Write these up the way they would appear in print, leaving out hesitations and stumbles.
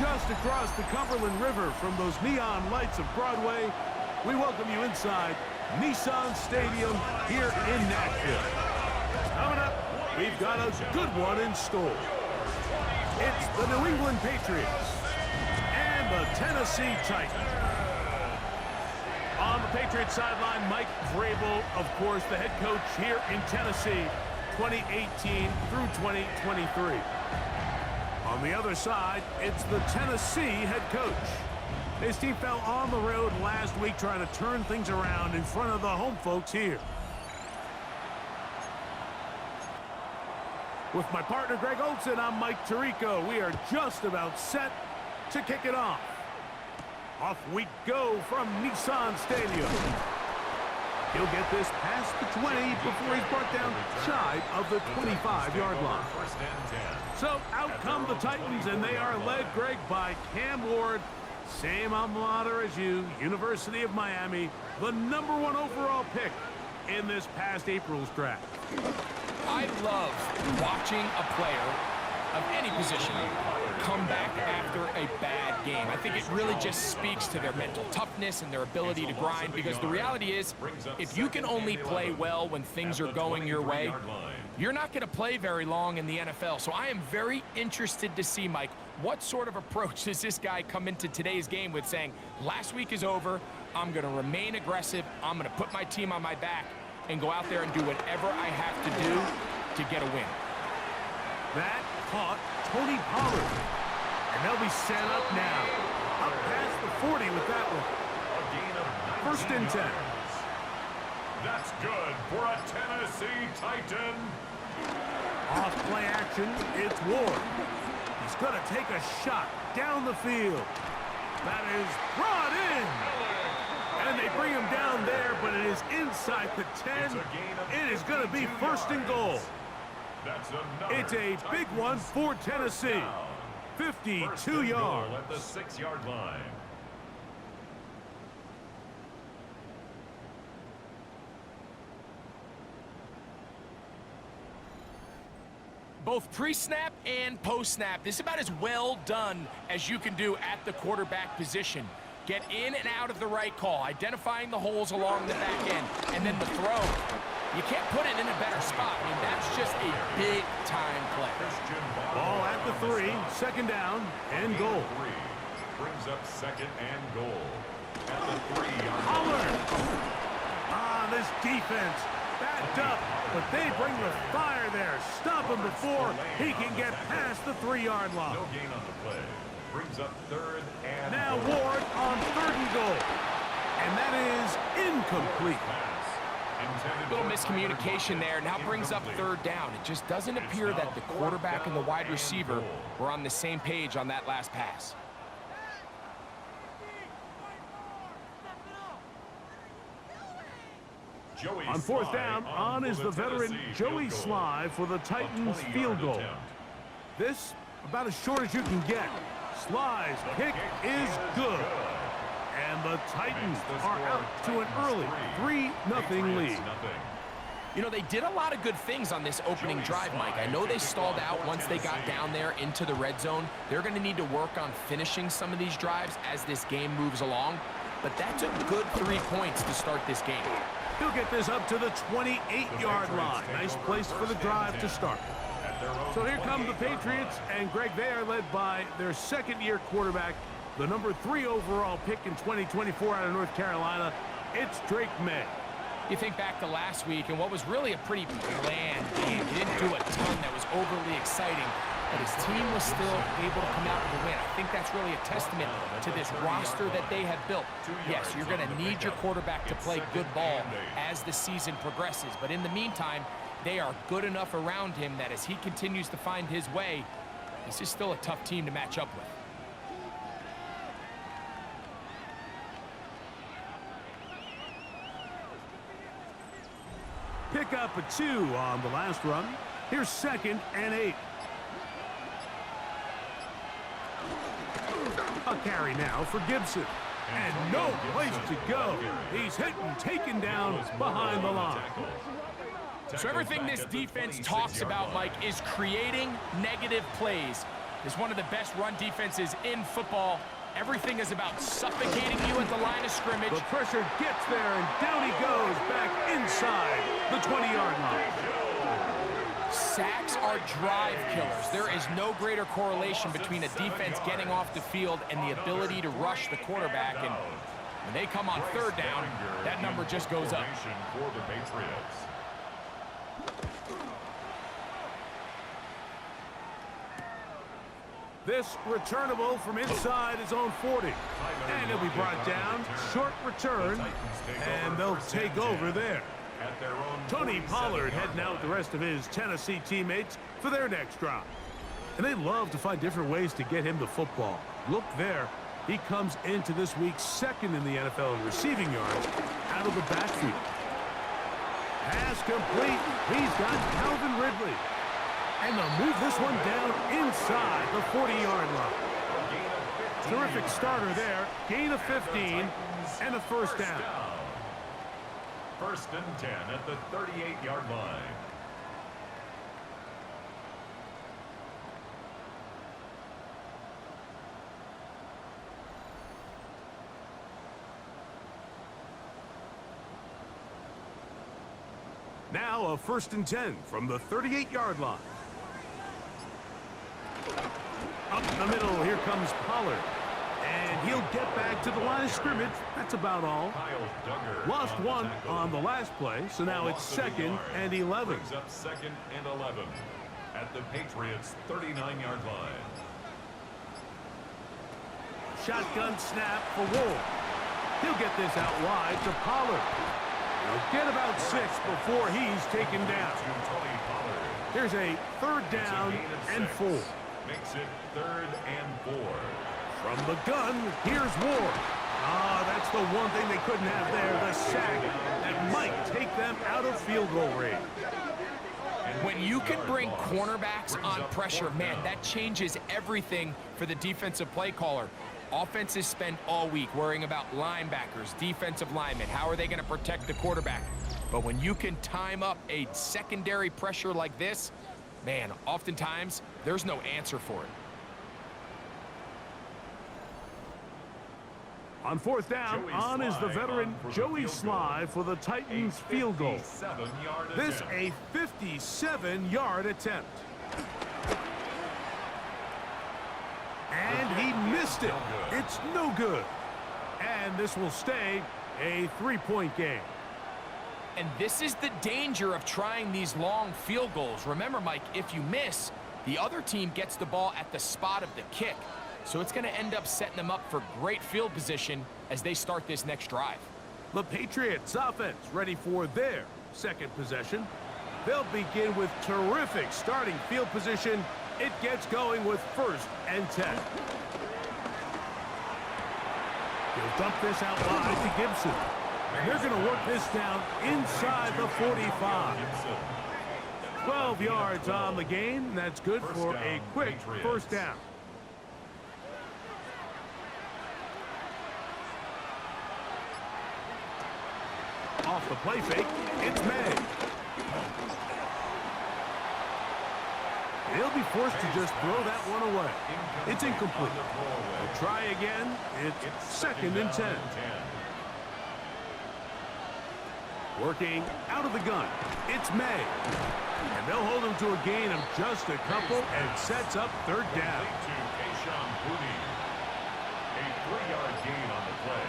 just across the Cumberland River from those neon lights of Broadway, we welcome you inside Nissan Stadium here in Nashville. Coming up, we've got a good one in store. It's the New England Patriots and the Tennessee Titans. On the Patriots sideline, Mike Vrabel, of course, the head coach here in Tennessee, 2018 through 2023. On the other side, it's the Tennessee head coach. His team fell on the road last week trying to turn things around in front of the home folks here. With my partner, Greg Olson, I'm Mike Tirico. We are just about set to kick it off. Off we go from Nissan Stadium. He'll get this past the 20 before he's brought down shy of the 25-yard line. So out come the Titans, and they are led, Greg, by Cam Ward. Same alma mater as you, University of Miami, the #1 overall pick in this past April's draft. I love watching a player of any position come back after a bad game. I think it really just speaks to their mental toughness and their ability to grind, because the reality is, if you can only play well when things are going your way, you're not going to play very long in the NFL. So I am very interested to see, Mike, what sort of approach does this guy come into today's game with, saying, last week is over, I'm going to remain aggressive, I'm going to put my team on my back, and go out there and do whatever I have to do to get a win. That caught Tony Pollard. And they'll be set up now. Up past the 40 with that one. First and 10. That's good for a Tennessee Titan. Off play action, it's Ward. He's going to take a shot down the field. That is brought in. And they bring him down there, but it is inside the 10. It is going to be first and goal. It's a big one for Tennessee. 52 yards. At the 6-yard line. Both pre-snap and post-snap, this is about as well done as you can do at the quarterback position. Get in and out of the right call, identifying the holes along the back end, and then the throw. You can't put it in a better spot. I mean, that's just a big-time play. Ball at the 3, second down, and goal. Brings up second and goal. At the 3. Pollard. This defense backed up, but they bring the fire there. Stop him before he can get past the 3-yard line. No gain on the play. Brings up third and now Ward on 3rd and goal. And that is incomplete. A little miscommunication there. Now brings up 3rd down. It just doesn't appear that the quarterback and the wide receiver were on the same page on that last pass. On 4th down, on is the veteran Joey Sly for the Titans field goal. This about as short as you can get. Sly's kick is good. And the Titans are out to an early 3-0 lead. You know, they did a lot of good things on this opening drive, Mike. I know they stalled out once they got down there into the red zone. They're going to need to work on finishing some of these drives as this game moves along. But that's a good 3 points to start this game. He'll get this up to the 28-yard line. Nice place for the drive to start. So here come the Patriots, and Greg, they are led by their second-year quarterback, the #3 overall pick in 2024 out of North Carolina. It's Drake May. You think back to last week and what was really a pretty bland game. He didn't do a ton that was overly exciting, but his team was still able to come out with a win. I think that's really a testament to this roster that they have built. Yes, you're going to need your quarterback to play good ball as the season progresses, but in the meantime, they are good enough around him that as he continues to find his way, this is still a tough team to match up with. Pick up a 2 on the last run. Here's 2nd and 8. A carry now for Gibson. And no place to go. He's hit and taken down behind the line. So everything this defense talks about, Mike, is creating negative plays. is one of the best run defenses in football. Everything is about suffocating you at the line of scrimmage. The pressure gets there, and down he goes back inside the 20-yard line. Sacks are drive killers. There is no greater correlation between a defense getting off the field and the ability to rush the quarterback. And when they come on third down, that number just goes up. For the Patriots. This returnable from inside his own 40. And he'll be brought down. Short return. And they'll take over there. Tony Pollard heading out with the rest of his Tennessee teammates for their next drive. And they love to find different ways to get him the football. Look there. He comes into this week second in the NFL in receiving yards out of the backfield. Pass complete. He's got Calvin Ridley. And they'll move this one down inside the 40-yard line. Terrific starter there. Gain of 15 and a first down. First and 10 at the 38-yard line. Now a first and 10 from the 38-yard line. Up the middle, here comes Pollard. And he'll get back to the line of scrimmage. That's about all. Lost one on the last play, so now it's second and 11. Brings up second and 11 at the Patriots' 39-yard line. Shotgun snap for Wolf. He'll get this out wide to Pollard. He'll get about 6 before he's taken down. Here's a third down and 4. Makes it third and 4. From the gun, here's Ward. That's the one thing they couldn't have there, the sack that might take them out of field goal range. When you can bring cornerbacks on pressure, man, that changes everything for the defensive play caller. Offenses spend all week worrying about linebackers, defensive linemen. How are they going to protect the quarterback? But when you can time up a secondary pressure like this, man, oftentimes there's no answer for it. On fourth down, on is the veteran Joey Sly for the Titans field goal. This a 57-yard attempt. And he missed it. It's no good. And this will stay a 3-point game. And this is the danger of trying these long field goals. Remember, Mike, if you miss, the other team gets the ball at the spot of the kick. So it's going to end up setting them up for great field position as they start this next drive. The Patriots offense ready for their second possession. They'll begin with terrific starting field position. It gets going with first and 10. He'll dump this out wide to Gibson. And they're going to work this down inside the 45. 12 yards on the game. That's good for a quick first down. Off the play fake, it's May. He'll be forced to just throw that one away. It's incomplete. They'll try again. It's second and 10. Working out of the gun. It's May. And they'll hold him to a gain of just a couple and sets up third down. A 3-yard gain on the play.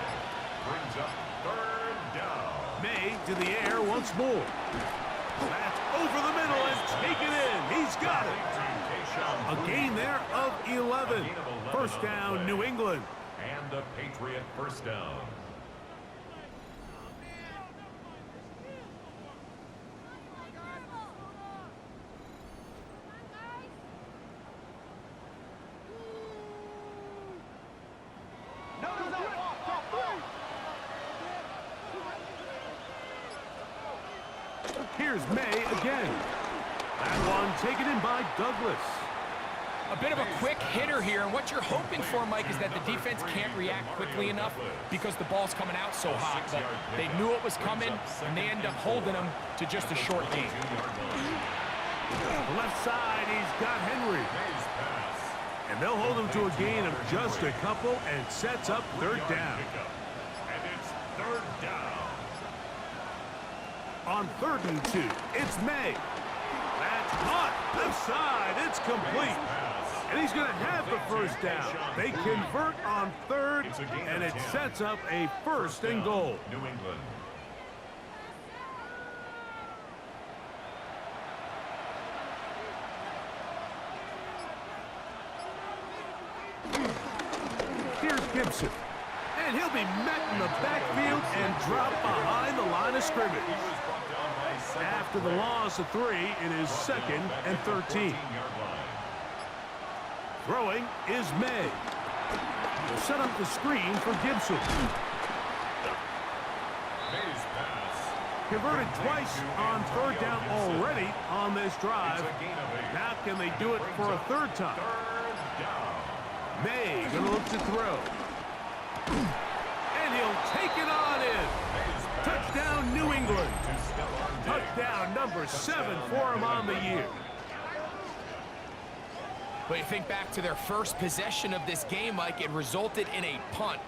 Brings up third down. May to the air once more. That's over the middle and taken in. He's got it. A gain there of 11. First down, New England. And the Patriot first down. Here's May again. That one taken in by Douglas. A bit of a quick hitter here, and what you're hoping for, Mike, is that the defense can't react quickly enough because the ball's coming out so hot. But they knew it was coming, and they end up holding them to just a short gain. The left side, he's got Henry. And they'll hold them to a gain of just a couple and sets up third down. And it's third down. On 3rd and 2, it's May. That's caught. Left side. It's complete. And he's going to have the first down. They convert on 3rd, and it sets up a 1st and goal. New England. Here's Gibson. And he'll be met in the backfield and dropped behind the line of scrimmage. After the loss of 3, it is 2nd and 13. Throwing is May. He'll set up the screen for Gibson. May's pass. Converted twice on 3rd down already on this drive. Now can they do it for a 3rd time? Third down. May gonna look to throw. And he'll take it on in. Touchdown, New England. Touchdown number 7 for him on the year. But you think back to their first possession of this game, Mike, it resulted in a punt.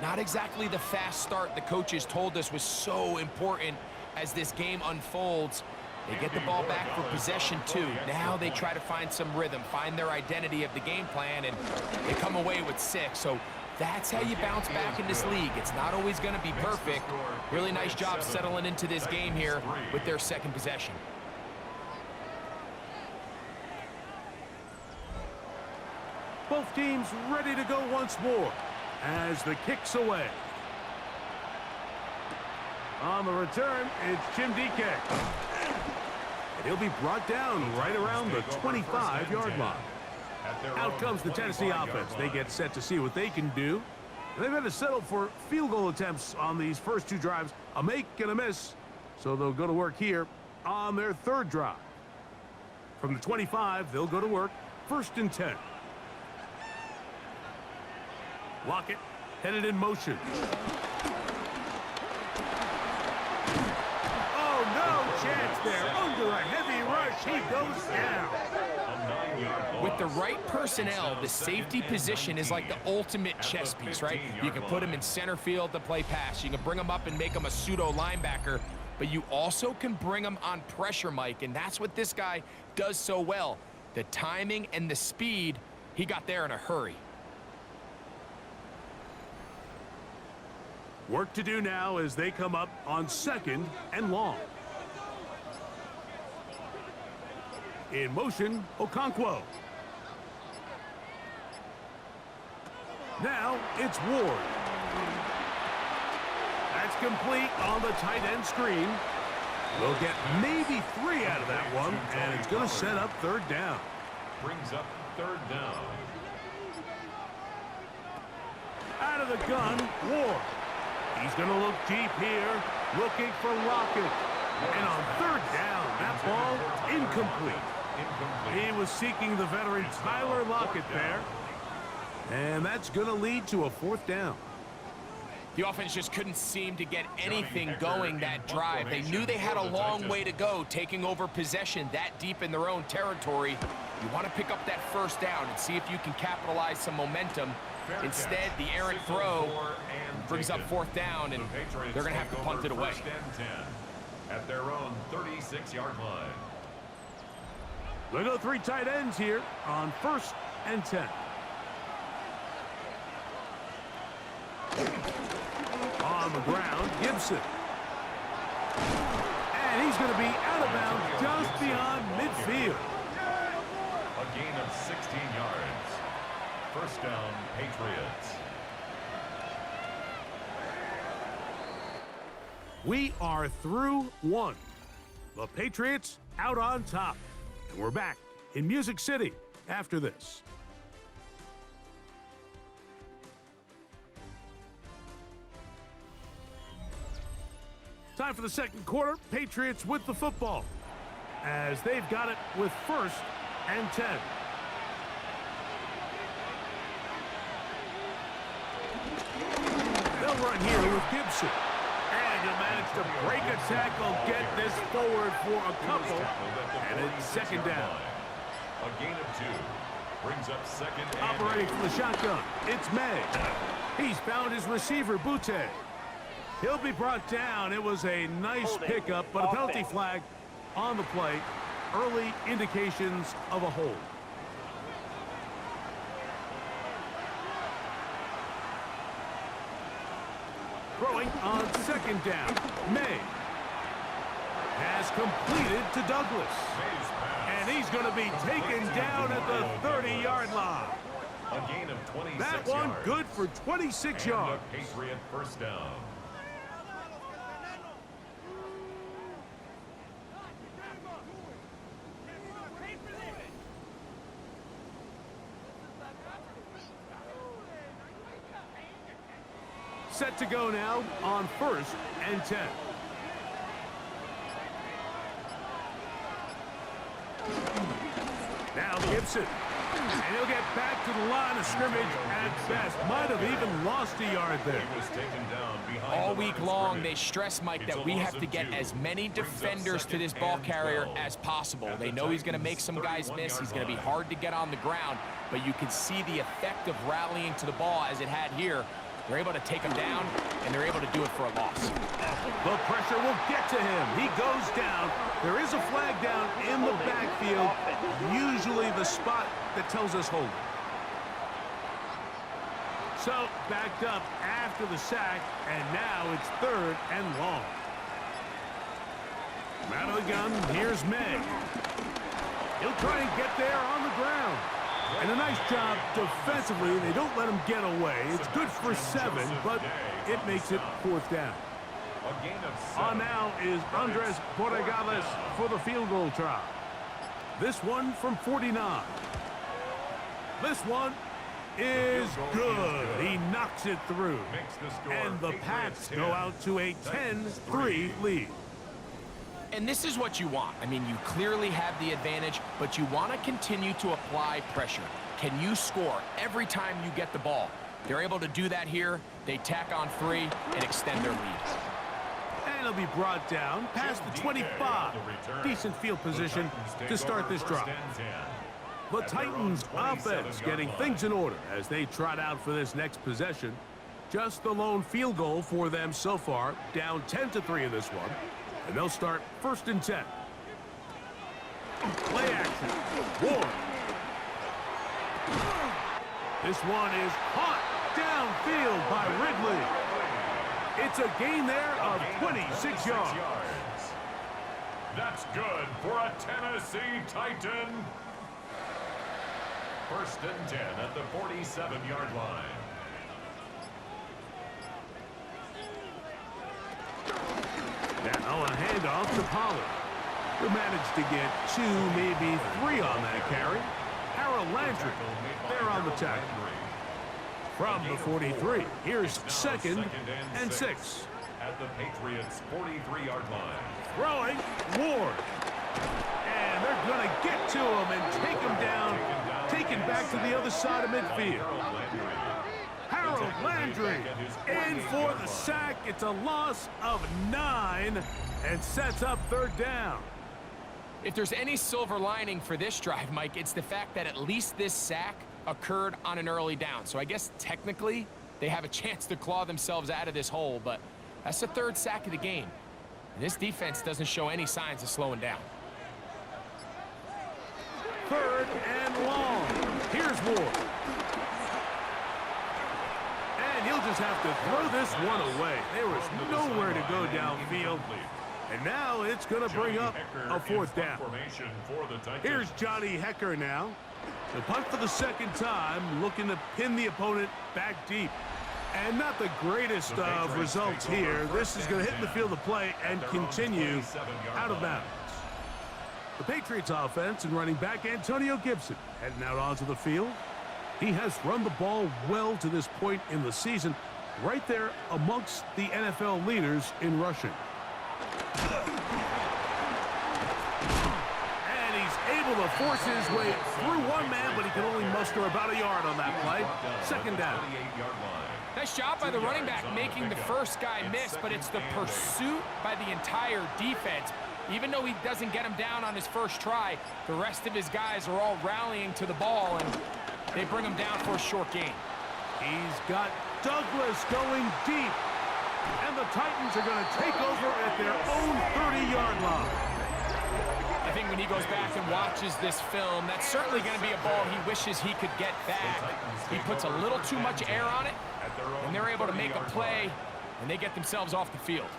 Not exactly the fast start the coaches told us was so important as this game unfolds. They get the ball back for possession 2. Now they try to find some rhythm, find their identity of the game plan, and they come away with 6. So that's how you bounce back in this league. It's not always going to be perfect. Really nice job settling into this game here with their 2nd possession. Both teams ready to go once more as the kick's away. On the return, it's Jim DK. And he'll be brought down right around the 25-yard line. Out comes the Tennessee offense. They get set to see what they can do. And they've had to settle for field goal attempts on these first 2 drives, a make and a miss. So they'll go to work here on their 3rd drive. From the 25, they'll go to work, 1st and 10. Lockett headed in motion. Oh, no chance there. Under a heavy rush, he goes down. With the right personnel, the safety position is like the ultimate chess piece, right? You can put him in center field to play pass. You can bring him up and make him a pseudo linebacker, but you also can bring him on pressure, Mike, and that's what this guy does so well. The timing and the speed, he got there in a hurry. Work to do now as they come up on 2nd and long. In motion, Okonkwo. Now it's Ward. That's complete on the tight end screen. We'll get maybe 3 out of that one, and it's going to set up 3rd down. Brings up 3rd down. Out of the gun, Ward. He's going to look deep here, looking for Lockett. And on 3rd down, that ball incomplete. He was seeking the veteran Tyler Lockett there. And that's going to lead to a 4th down. The offense just couldn't seem to get anything going that drive. They knew they had a long way to go, taking over possession that deep in their own territory. You want to pick up that 1st down and see if you can capitalize some momentum. Instead, the errant throw brings up 4th down, and they're going to have to punt it away. At their own 36-yard line. We'll go 3 tight ends here on 1st and 10. On the ground, Gibson. And he's going to be out of bounds just beyond midfield. A gain of 16 yards. 1st down, Patriots. We are through 1. The Patriots out on top. And we're back in Music City after this. Time for the 2nd quarter. Patriots with the football as they've got it with 1st and 10. They'll run here with Gibson. And he'll manage to break a tackle, get this forward for a couple, and it's 2nd down. A gain of 2. Brings up second and Operating from the shotgun, it's May. He's found his receiver, Butte. He'll be brought down. It was a nice pickup, but a penalty flag on the play. Early indications of a hold. Throwing on second down. May has completed to Douglas. And he's going to be taken down at the 30-yard line. a gain of 26 That one yards. good for 26 yards. And a Patriot first down. Set to go now on 1st and 10. Now Gibson. And he'll get back to the line of scrimmage at best. Might have even lost a yard there. He was taken down behind All the week line of long, scrimmage. they stress, Mike, It's that we a loss have to of get 2. as many Brings up defenders to this second ball and carrier 12. as possible. At They the know he's going to Titans' make some guys miss. 31-yard He's going to be line. hard to get on the ground, but you can see the effect of rallying to the ball as it had here. They're able to take him down, and they're able to do it for a loss. The pressure will get to him. He goes down. There is a flag down in the backfield, usually the spot that tells us hold. So, backed up after the sack, and now it's 3rd and long. Out of the gun, here's May. He'll try and get there on the ground. And a nice job defensively. They don't let him get away. It's good for 7, but it makes it 4th down. A gain of 7. On now is Andres Borregales for the field goal try. This one from 49. This one is good. He knocks it through. Makes the score And the Patriots Pats 10. go out to a 10-3 lead. And this is what you want. I mean, you clearly have the advantage, but you want to continue to apply pressure. Can you score every time you get the ball? They're able to do that here. They tack on 3 and extend their lead. And he'll be brought down past the 25. Decent field position to start this drive. The Titans offense getting things in order as they trot out for this next possession. Just the lone field goal for them so far, down 10-3 in this one. And they'll start 1st and 10. Play action. Ward. This one is caught downfield by Ridley. It's a gain there of 26 yards. That's good for a Tennessee Titan. 1st and 10 at the 47-yard line. Now a handoff to Pollard, who managed to get 2, maybe 3 on that carry. Harold Landry there on the tackle. From the 43, here's 2nd and 6. At the Patriots' 43-yard line. Throwing, Ward. And they're going to get to him and take him down, taken back to the other side of midfield. Harold Landry in for the sack. It's a loss of 9 and sets up 3rd down. If there's any silver lining for this drive, Mike, it's the fact that at least this sack occurred on an early down. So I guess technically they have a chance to claw themselves out of this hole, but that's the 3rd sack of the game. And this defense doesn't show any signs of slowing down. 3rd and long. Here's Ward. And he'll just have to throw this one away. There was nowhere to go downfield. And now it's going to bring up a 4th down. Here's Johnny Hecker now. The punt for the 2nd time, looking to pin the opponent back deep. And not the greatest of results here. This is going to hit the field of play and continue out of bounds. The Patriots offense and running back Antonio Gibson heading out onto the field. He has run the ball well to this point in the season, right there amongst the NFL leaders in rushing. And he's able to force his way through one man, but he can only muster about a yard on that play. 2nd down. Nice job by the running back making the first guy miss, but it's the pursuit by the entire defense. Even though he doesn't get him down on his first try, the rest of his guys are all rallying to the ball, and they bring him down for a short gain. He's got Douglas going deep. And the Titans are going to take over at their own 30-yard line. I think when he goes back and watches this film, that's certainly going to be a ball he wishes he could get back. He puts a little too much air on it, and they're able to make a play, and they get themselves off the field.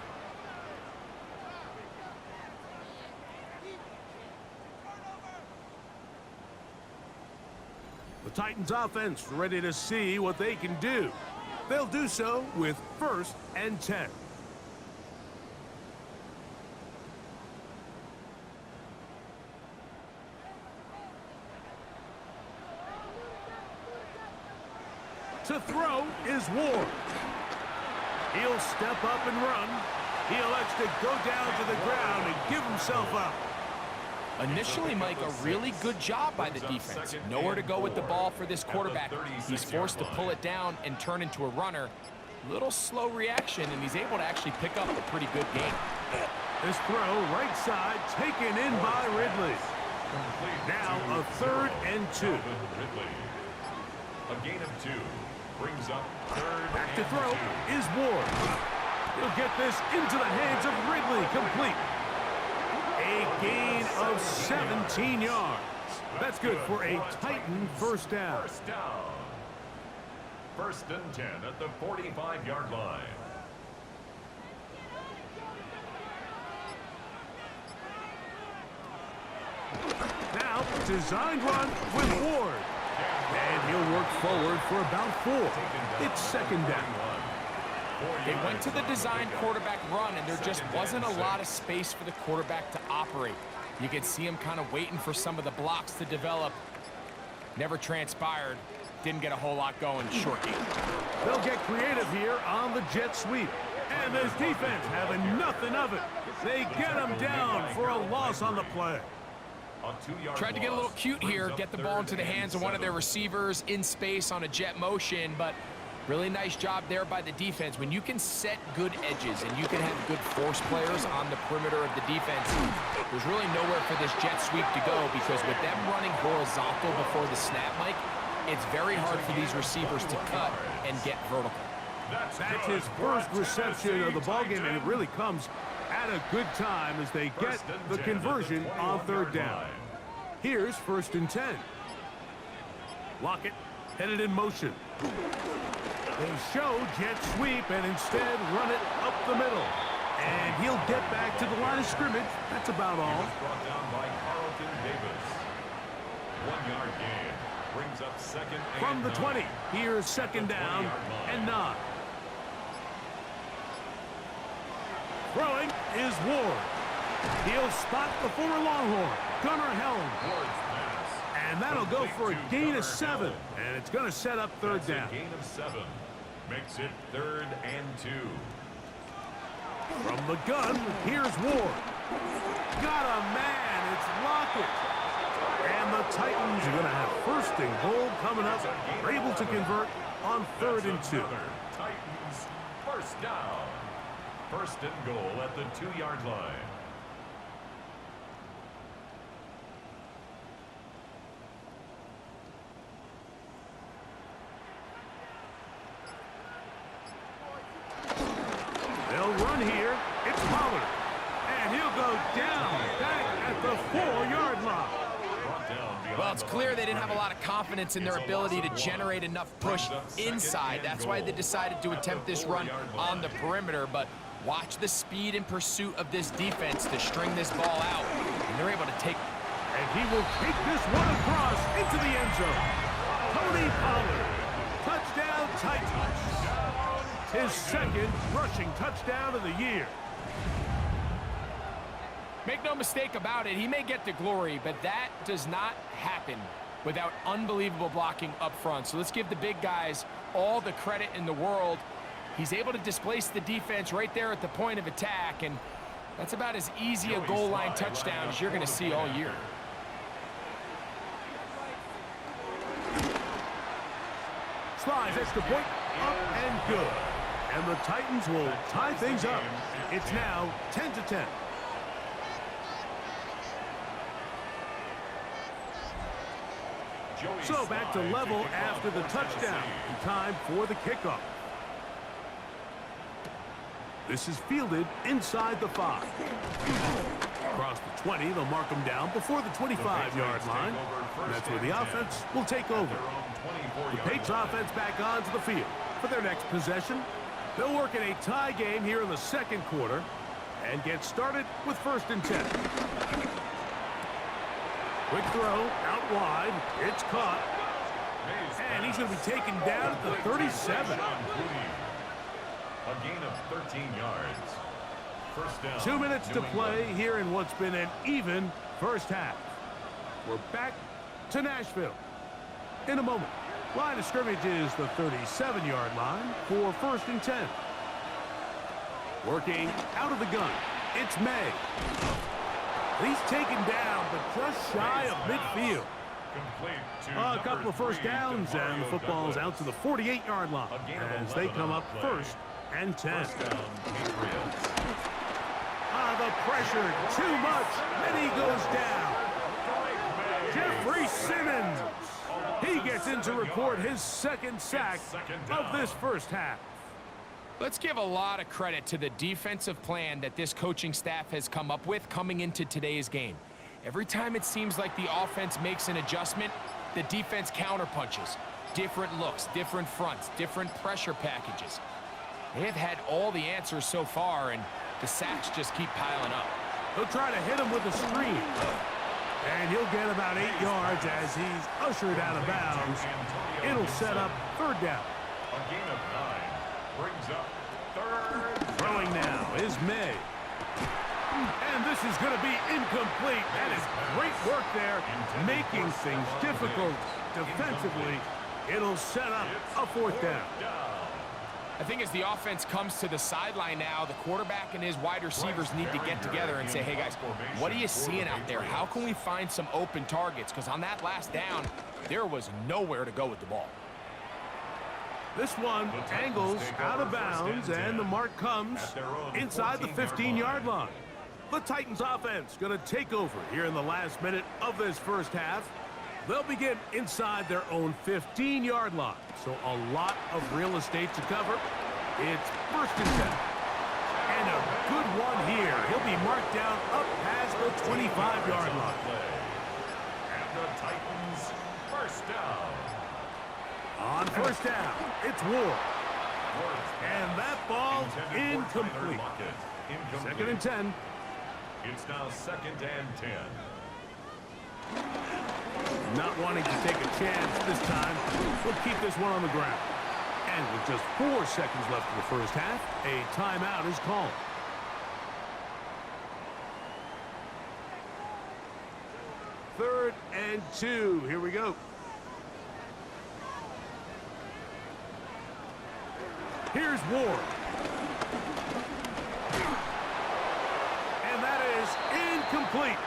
The Titans offense ready to see what they can do. They'll do so with 1st and 10. To throw is Ward. He'll step up and run. He elects to go down to the ground and give himself up. Initially, Mike, a really good job by the defense. Nowhere to go with the ball for this quarterback. He's forced to pull it down and turn into a runner. Little slow reaction, and he's able to actually pick up a pretty good game. This throw, right side, taken in by Ridley. Now a 3rd and 2. A gain of 2 brings up 3rd Back to and throw 2. is Ward. He'll get this into the hands of Ridley, complete. A gain of 17 yards. That's good for a Titan first down. First down. 1st and 10 at the 45-yard line. Now, designed run with Ward. And he'll work forward for about 4. It's 2nd down. They went to the design quarterback run, and there just wasn't a lot of space for the quarterback to operate. You could see him kind of waiting for some of the blocks to develop. Never transpired. Didn't get a whole lot going. Short game. They'll get creative here on the jet sweep. And this defense having nothing of it. They get him down for a loss on the play. Tried to get a little cute here, get the ball into the hands of one of their receivers in space on a jet motion, but really nice job there by the defense. When you can set good edges and you can have good force players on the perimeter of the defense, there's really nowhere for this jet sweep to go, because with them running horizontal before the snap, Mike, it's very hard for these receivers to cut and get vertical. That's his first reception of the ballgame, and it really comes at a good time as they get the conversion on 3rd down. Here's 1st and 10. Lockett headed in motion. They show jet sweep and instead run it up the middle. And he'll get back to the line of scrimmage. That's about all. Brought down by Carlton Davis. 1-yard gain brings up 2nd and From the 9. 20, here's 2nd down and 9. Throwing is Ward. He'll spot the former Longhorn, Gunnar Helm. Ward's pass. And that'll go for a gain of 7. And it's going to set up 3rd That's a down. gain of 7. Makes it 3rd and 2. From the gun, here's Ward. Got a man, it's Lockett. And the Titans are going to have 1st and goal coming up. They're able to convert on 3rd and 2. Titans first down. 1st and goal at the 2-yard line. They'll run here. It's Pollard. And he'll go down back at the 4-yard line. Well, it's clear they didn't have a lot of confidence in their ability to generate enough push inside. That's why they decided to attempt this run on the perimeter. But watch the speed and pursuit of this defense to string this ball out. And they're able to take... And he will take this one across into the end zone. Tony Pollard. Touchdown, Titans. His 2nd rushing touchdown of the year. Make no mistake about it, he may get the glory, but that does not happen without unbelievable blocking up front. So let's give the big guys all the credit in the world. He's able to displace the defense right there at the point of attack, and that's about as easy a goal line touchdown as you're going to see all year. Slides extra point, up and good. And the Titans will tie things up. It's now 10-10. So back to level after the touchdown. And time for the kickoff. This is fielded inside the 5. Across the 20, they'll mark them down before the 25-yard line. And that's where the offense will take over. The Patriots offense back onto the field for their next possession. They'll work in a tie game here in the second quarter and get started with 1st and 10. Quick throw out wide. It's caught. And he's going to be taken down at the 37. A gain of 13 yards. First down. 2 minutes to play here in what's been an even first half. We're back to Nashville in a moment. Line of scrimmage is the 37-yard line for 1st and 10. Working out of the gun, it's May. He's taken down, but just shy of midfield. A couple of first downs, and the football's out to the 48-yard line as they come up 1st and 10. The pressure, too much, and he goes down. Jeffrey Simmons. He gets in to record his 2nd sack of this first half. Let's give a lot of credit to the defensive plan that this coaching staff has come up with coming into today's game. Every time it seems like the offense makes an adjustment, the defense counterpunches. Different looks, different fronts, different pressure packages. They have had all the answers so far, and the sacks just keep piling up. He'll try to hit him with a screen. And he'll get about 8 yards as he's ushered out of bounds. It'll set up 3rd down. A gain of 9 brings up 3rd. Throwing now is May. And this is going to be incomplete. That is great work there, making things difficult defensively. It'll set up a 4th down. I think as the offense comes to the sideline now, the quarterback and his wide receivers need to get together and say, hey guys, what are you seeing out there? How can we find some open targets? Because on that last down, there was nowhere to go with the ball. This one angles out of bounds, and the mark comes inside the 15-yard line. The Titans offense going to take over here in the last minute of this first half. They'll begin inside their own 15-yard line. So a lot of real estate to cover. It's 1st and 10. And a good one here. He'll be marked down up past the 25-yard line. And the Titans 1st down. On 1st down, it's Ward. And that ball incomplete. 2nd and 10. It's now 2nd and 10. Not wanting to take a chance this time, we'll keep this one on the ground. And with just 4 seconds left in the first half, a timeout is called. Third and 2. Here we go. Here's Ward. And that is incomplete.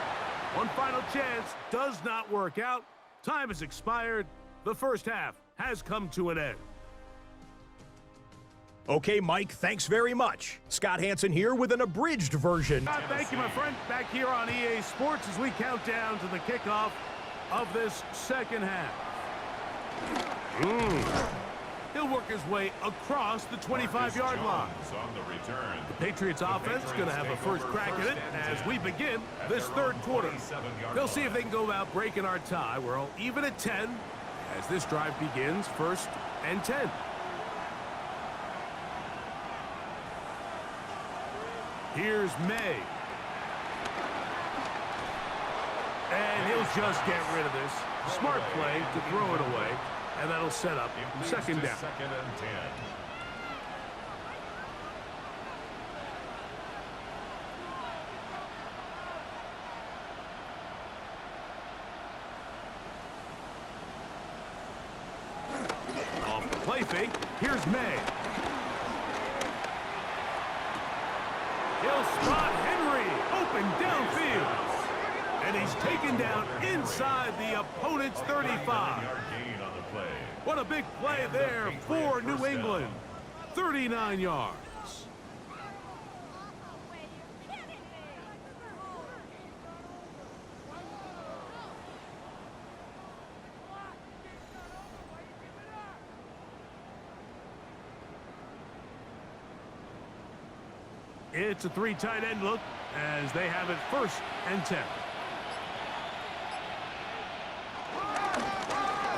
One final chance does not work out. Time has expired. The first half has come to an end. Okay, Mike, thanks very much. Scott Hansen here with an abridged version. Thank you, my friend. Back here on EA Sports as we count down to the kickoff of this second half. He'll work his way across the 25-yard line. On the return. The Patriots offense is going to have a first crack at it as we begin this third quarter. They'll see if they can go out breaking our tie. We're all even at 10 as this drive begins 1st and 10. Here's May. And he'll just get rid of this. Smart play to throw it away. And that'll set up 2nd down. 2nd and 10. Off the play fake, here's May. He'll spot Henry, open downfield. And he's taken down inside the opponent's 35. What a big play there for New England. 39 yards. It's a 3 tight end look as they have it 1st and 10.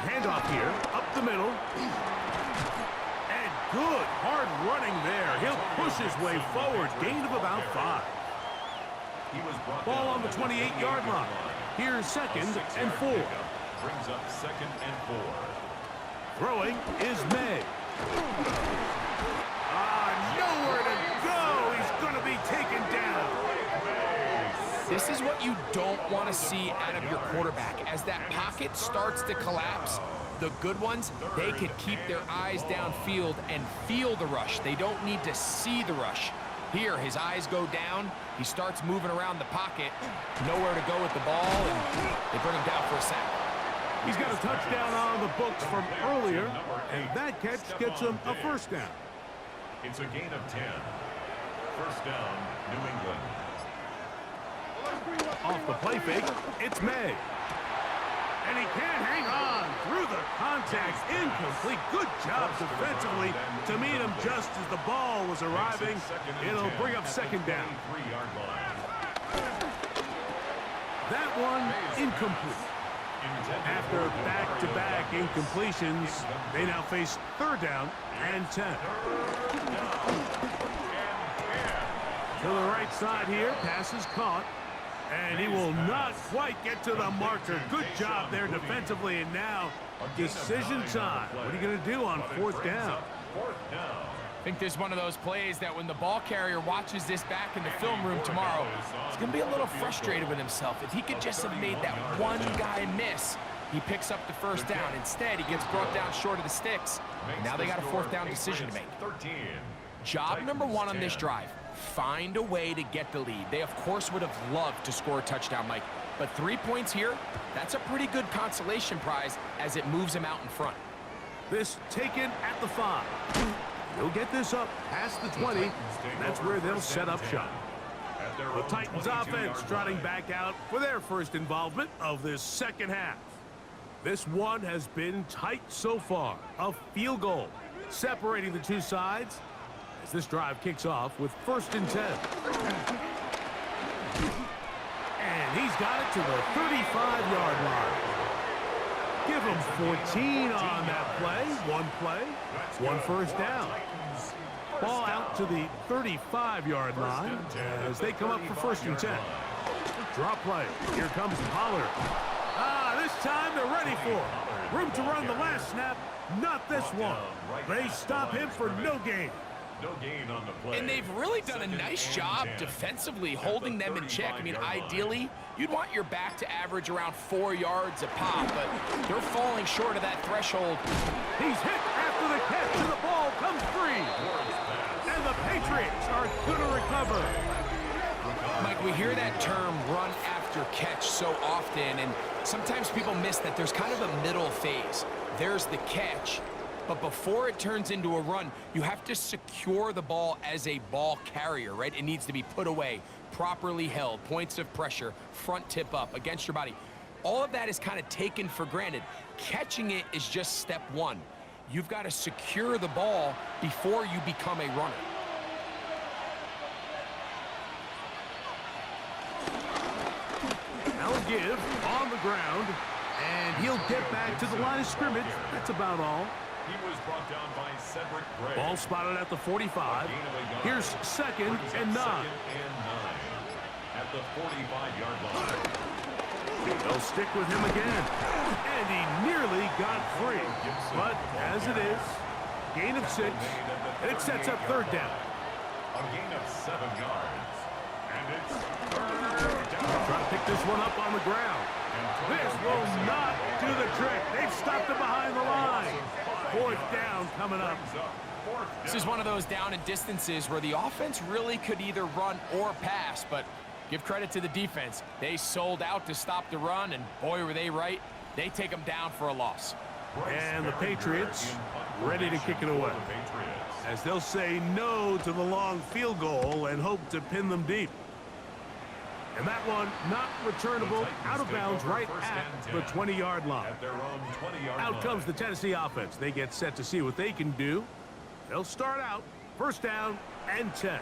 Handoff here, up the middle. And good hard running there. He'll push his way forward. Gain of about 5. Ball on the 28-yard line. Here's 2nd and 4. Brings up 2nd and 4. Throwing is May. Nowhere to go. He's going to be taken down. This is what you don't want to see out of your quarterback. As that pocket starts to collapse, the good ones, they can keep their eyes downfield and feel the rush. They don't need to see the rush. Here, his eyes go down. He starts moving around the pocket. Nowhere to go with the ball, and they bring him down for a sack. He's got a touchdown on the books from earlier, and that catch gets him a 1st down. It's a gain of 10. 1st down, New England. Off the play fake, it's May. And he can't hang on through the contact. Incomplete. Good job defensively to meet him just as the ball was arriving. It'll bring up 2nd down. That one incomplete. After back-to-back incompletions, they now face 3rd down and 10. To the right side here, pass is caught. And he will not quite get to the marker. Good job there defensively, and now decision time. What are you going to do on 4th down? I think there's one of those plays that when the ball carrier watches this back in the film room tomorrow, he's going to be a little frustrated with himself. If he could just have made that one guy miss, he picks up the 1st down. Instead, he gets brought down short of the sticks. And now they got a 4th down decision to make. Job number 1 on this drive. Find a way to get the lead. They, of course, would have loved to score a touchdown, Mike. But 3 points here, that's a pretty good consolation prize as it moves him out in front. This taken at the 5. He'll get this up past the 20. And that's where they'll set up shop. The Titans offense trotting back out for their 1st involvement of this 2nd half. This one has been tight so far. A field goal separating the 2 sides. This drive kicks off with 1st and 10. And he's got it to the 35-yard line. Give him 14 on that play. 1 1st down. Ball out to the 35-yard line as they come up for 1st and 10. Drop play. Here comes Pollard. This time they're ready for it. Room to run the last snap. Not this one. They stop him for no gain. No gain on the play. And they've really done a nice job defensively holding them in check. I mean, ideally, you'd want your back to average around 4 yards a pop, but they're falling short of that threshold. He's hit after the catch, and the ball comes free. And the Patriots are going to recover. Mike, we hear that term run after catch so often, and sometimes people miss that there's kind of a middle phase. There's the catch. But before it turns into a run, you have to secure the ball as a ball carrier, right? It needs to be put away, properly held, points of pressure, front tip up against your body. All of that is kind of taken for granted. Catching it is just step 1. You've got to secure the ball before you become a runner. Now give on the ground, and he'll get back to the line of scrimmage. That's about all. He was brought down by Cedric Gray. Ball spotted at the 45. Here's 2nd and 9. At the 45-yard line. They'll stick with him again. And he nearly got free. But as it is, gain of 6. And it sets up 3rd down. A gain of 7 yards. And it's 3rd down. Try to pick this one up on the ground. This will not do the trick. They've stopped him behind the line. 4th down coming up. This is one of those down and distances where the offense really could either run or pass, but give credit to the defense. They sold out to stop the run, and boy, were they right. They take them down for a loss. And the Patriots ready to kick it away, as they'll say no to the long field goal and hope to pin them deep. And that one not returnable, out of bounds right at the 20-yard line. Out comes the Tennessee offense. They get set to see what they can do. They'll start out 1st down and 10.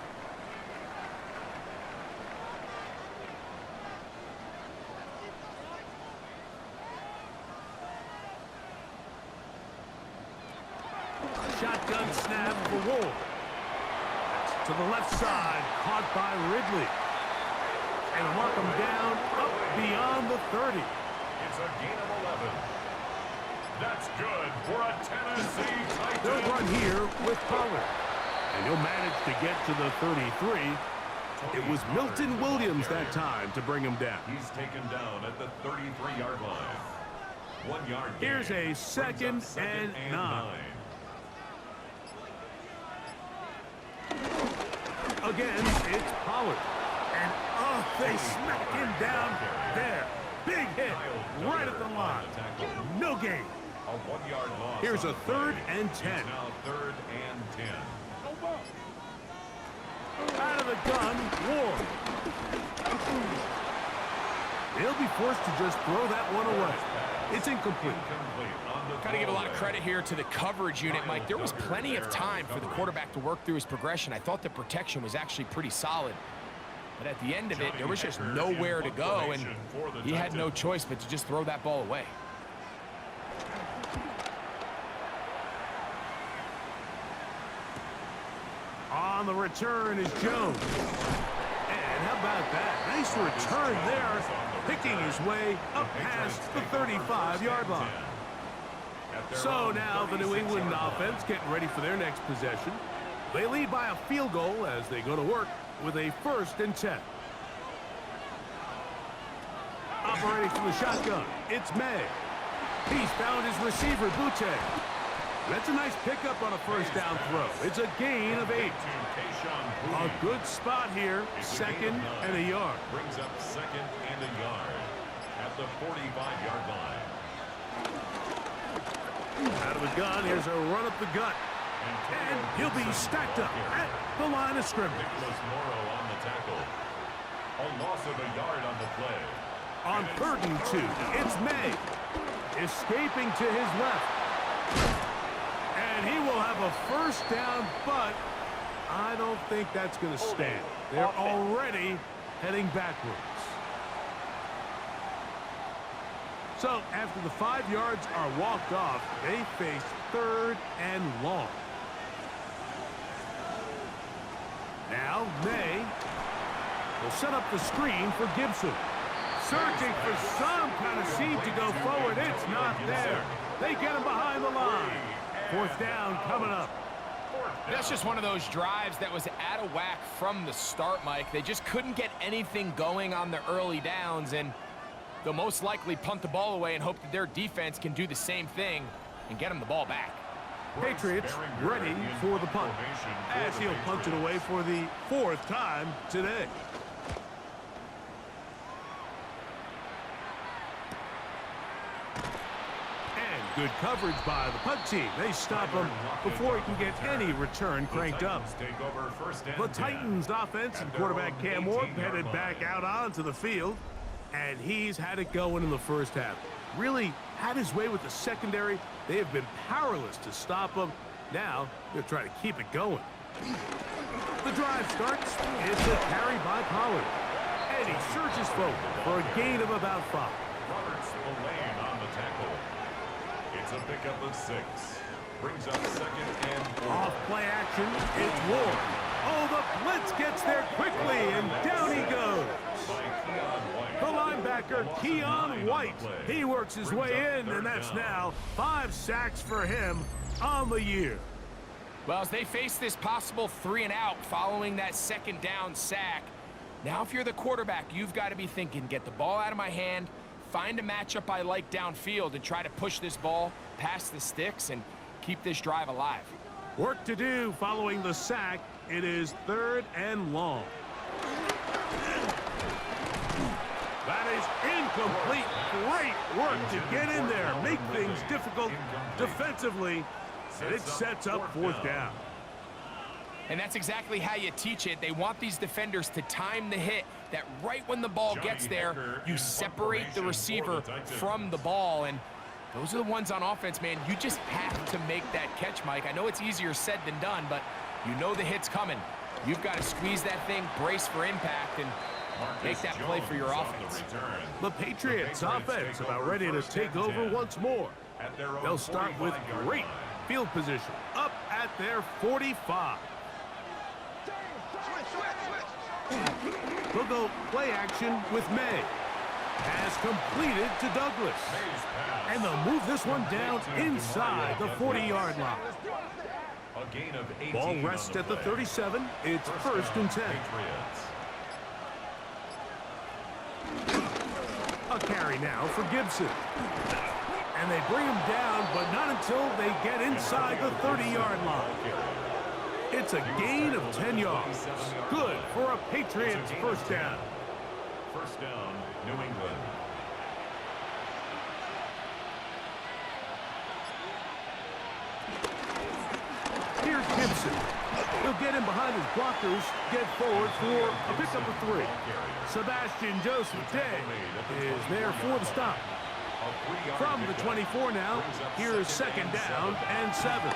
shotgun snap for Ward. To the left side, caught by Ridley. And mark him down up beyond the 30. It's a gain of 11. That's good for a Tennessee Titan. They'll run here with Pollard. And he'll manage to get to the 33. It was Milton Williams that time to bring him down. He's taken down at the 33-yard line. 1 yard gain. Here's a second and 9. Again, it's Pollard. And, oh, they smack him down there. Big hit right at the line. No gain. A 1 yard loss. Here's a 3rd and 10. It's now 3rd and 10. Out of the gun, Ward. He'll be forced to just throw that one away. It's incomplete. Got to give a lot of credit here to the coverage unit, Mike. There was plenty of time for the quarterback to work through his progression. I thought the protection was actually pretty solid. But at the end of it, there was just nowhere to go, and he had no choice but to just throw that ball away. On the return is Jones. And how about that? Nice return there, picking his way up past the 35-yard line. So now the New England offense getting ready for their next possession. They lead by a field goal as they go to work with a 1st and 10. Operating from the shotgun, it's May. He's found his receiver, Butte. That's a nice pickup on a 1st down throw. It's a gain of 8. A good spot here, 2nd and a yard. Brings up 2nd and a yard at the 45-yard line. Out of the gun, here's a run up the gut. And he'll be stacked up at the line of scrimmage. Nicholas Morrow on the tackle. A loss of a yard on the play. On 3rd and 2, it's May. Escaping to his left. And he will have a 1st down, but I don't think that's going to stand. They're already heading backwards. So after the 5 yards are walked off, they face 3rd and long. Now May will set up the screen for Gibson. Searching for some kind of seed to go forward. It's not there. They get him behind the line. 4th down coming up. That's just one of those drives that was out of whack from the start, Mike. They just couldn't get anything going on the early downs, and they'll most likely punt the ball away and hope that their defense can do the same thing and get them the ball back. Patriots ready for the punt, as he'll punt it away for the 4th time today. Good coverage by the punt team. They stop him before he can get any return cranked up. The Titans offense and quarterback Cam Ward headed back out onto the field, and he's had it going in the 1st half. Really had his way with the secondary. They have been powerless to stop him. Now they'll try to keep it going. The drive starts. It's a carry by Pollard, and he surges forward for a gain of about 5. Roberts on the tackle. It's a pickup of 6. Brings up 2nd and 4. Off play action, it's Ward. Oh, the blitz gets there quickly, and down he goes. The linebacker, Keon White. He works his way in, and that's now 5 sacks for him on the year. Well, as they face this possible 3 and out following that 2nd down sack, now if you're the quarterback, you've got to be thinking, get the ball out of my hand, find a matchup I like downfield, and try to push this ball past the sticks and keep this drive alive. Work to do following the sack. It is 3rd and long. That is incomplete. Great work to get in there, make things difficult defensively, and it sets up 4th down. And that's exactly how you teach it. They want these defenders to time the hit, that right when the ball gets there, you separate the receiver from the ball. And those are the ones on offense, man. You just have to make that catch, Mike. I know it's easier said than done, but you know the hit's coming. You've got to squeeze that thing, brace for impact, and make that play for your offense. The Patriots offense about ready to take over once more. They'll start with great field position up their 45. They'll go play action with May. Pass completed to Douglas. And they'll move this one down inside the 40-yard line. A gain of 18 Ball rests at the 37. It's first and 10. A carry now for Gibson. And they bring him down, but not until they get inside the 30-yard line. It's a gain of 10 yards. Good for a Patriots first down. First down, New England. Here's Gibson. He'll get in behind his blockers, get forward for a pickup of 3. Sebastian Joseph Day is there for the stop. From the 24 now, here's second down and 7.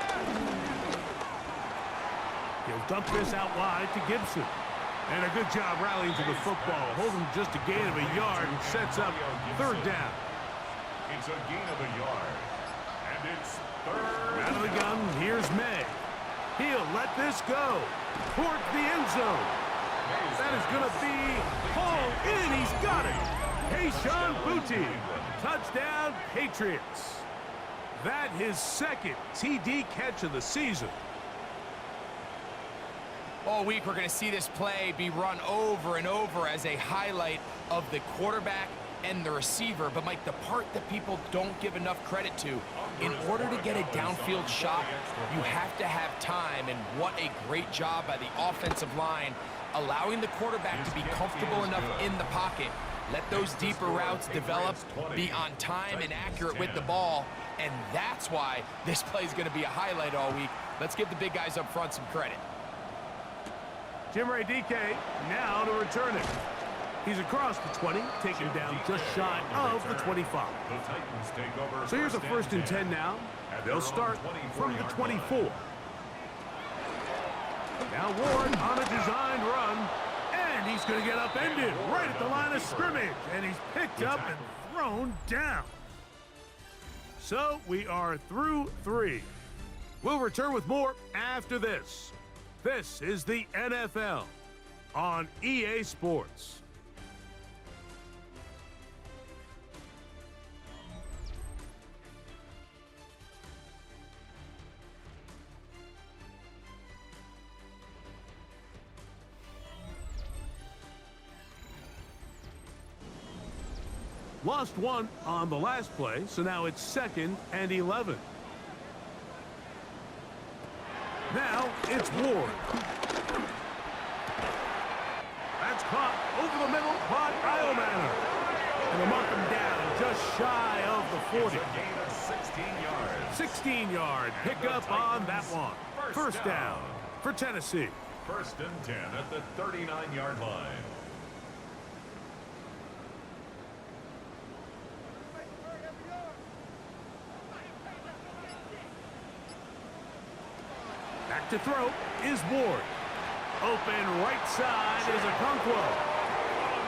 He'll dump this out wide to Gibson. And a good job rallying to the football. Holding just a gain of a yard and sets up third down. It's a gain of a yard. And it's third. Out of the gun, here's May. He'll let this go toward the end zone. That is going to be hauled in. He's got it. Kayshon Boutte. Touchdown, Patriots. That his second TD catch of the season. All week, we're going to see this play be run over and over as a highlight of the quarterback and the receiver. But, Mike, the part that people don't give enough credit to, in order to get a downfield shot, you have to have time. And what a great job by the offensive line, allowing the quarterback to be comfortable enough in the pocket. Let those deeper routes develop, be on time and accurate with the ball. And that's why this play is going to be a highlight all week. Let's give the big guys up front some credit. Jimray DK now to return it. He's across the 20, taken down just shy of the 25. So here's a first and 10 now. They'll start from the 24. Now Ward on a designed run, and he's going to get upended right at the line of scrimmage, and he's picked up and thrown down. So we are through 3. We'll return with more after this. This is the NFL on EA Sports. Lost 1 on the last play, so now it's 2nd and 11. Now it's Ward. That's caught over the middle by Iomanner. And they'll mark him down just shy of the 40. A gain of 16 yards. 16-yard pickup on that one. First down for Tennessee. First and 10 at the 39-yard line. Back to throw is Ward. Open right side is Okonkwo.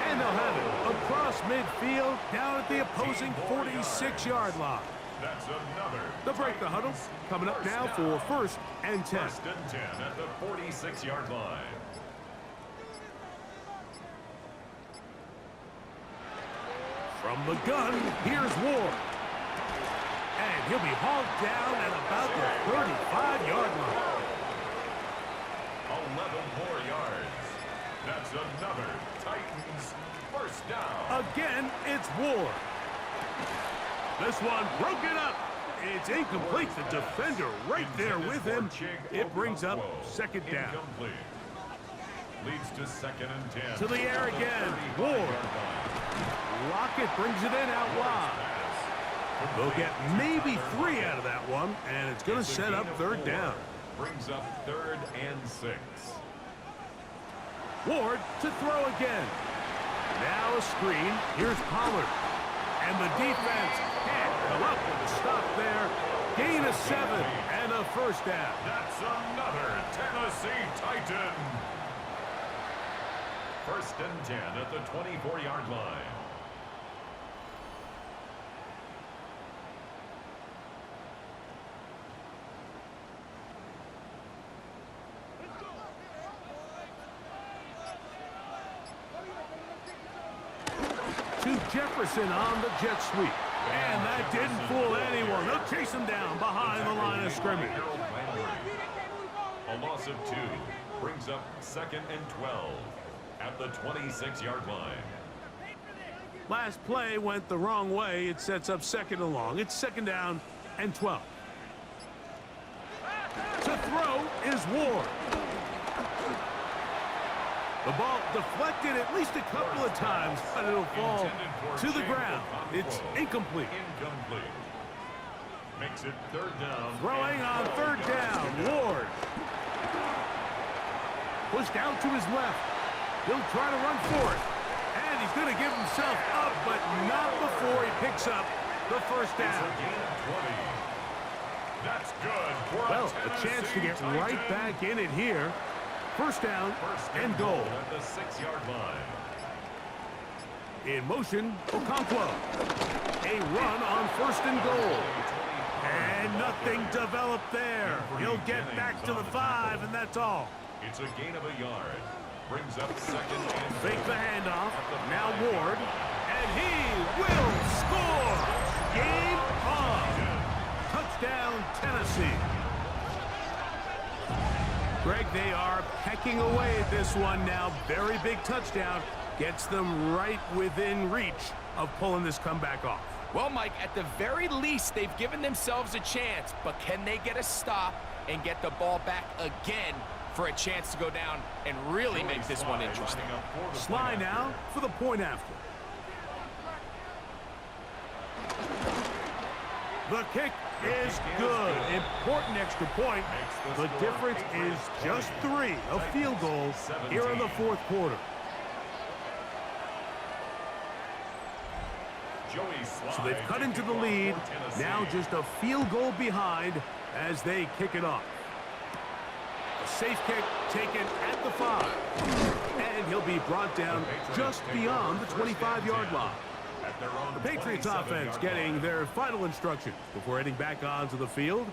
And they'll have it across midfield down at the opposing 46-yard line. That's another. They'll break the huddle. Coming up now for first and 10. First and 10 at the 46-yard line. From the gun, here's Ward. And he'll be hauled down at about the 35-yard line. 11 more yards. That's another Titans first down. Again, it's Ward. This one broken up. It's incomplete. The defender right there with him. It brings up second down. Incomplete. Leads to second and 10. To the air again. Ward. Lockett brings it in out wide. They'll get maybe 3 out of that one, and it's going to set up third down. Brings up third and 6. Ward to throw again. Now a screen. Here's Pollard. And the defense can't come up with a stop there. Gain of 7 and a first down. That's another Tennessee Titan. First and 10 at the 24-yard line. Jefferson on the jet sweep. And that didn't fool anyone. They'll chase him down behind the line of scrimmage. A loss of 2 brings up 2nd and 12 at the 26-yard line. Last play went the wrong way. It sets up 2nd and long. It's 2nd down and 12. To throw is Ward. The ball deflected at least a couple of times, but it'll fall to the ground. It's incomplete. Makes it 3rd down. Throwing on 3rd down, Ward. Pushed out to his left. He'll try to run for it. And he's going to give himself up, but not before he picks up the 1st down. That's good for well, a chance to get right back in it here. 1st down and goal. At the 6-yard line. In motion, Okonkwo. A run on 1st and goal. And nothing developed there. He'll get back to the 5, and that's all. It's a gain of a yard. Brings up 2nd and fake the handoff. Now Ward. And he will score. Game on. Touchdown, Tennessee. Greg, they are pecking away at this one now. Very big touchdown. Gets them right within reach of pulling this comeback off. Well, Mike, at the very least, they've given themselves a chance, but can they get a stop and get the ball back again for a chance to go down and really make this one interesting? Sly now for the point after. The kick is good. Important extra point. The difference is just 3, a field goal here in the 4th quarter. So they've cut into the lead. Now just a field goal behind as they kick it off. A safe kick taken at the 5. And he'll be brought down just beyond the 25-yard line. The Patriots offense getting their final instructions before heading back onto the field.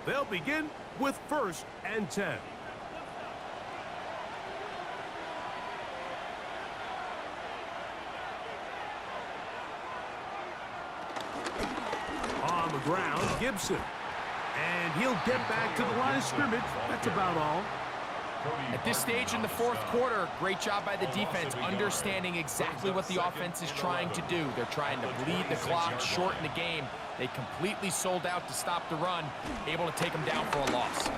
They'll begin with 1st and 10. On the ground, Gibson. And he'll get back to the line of scrimmage. That's about all. At this stage in the 4th quarter, great job by the defense, understanding exactly what the offense is trying to do. They're trying to bleed the clock, shorten the game. They completely sold out to stop the run, able to take them down for a loss.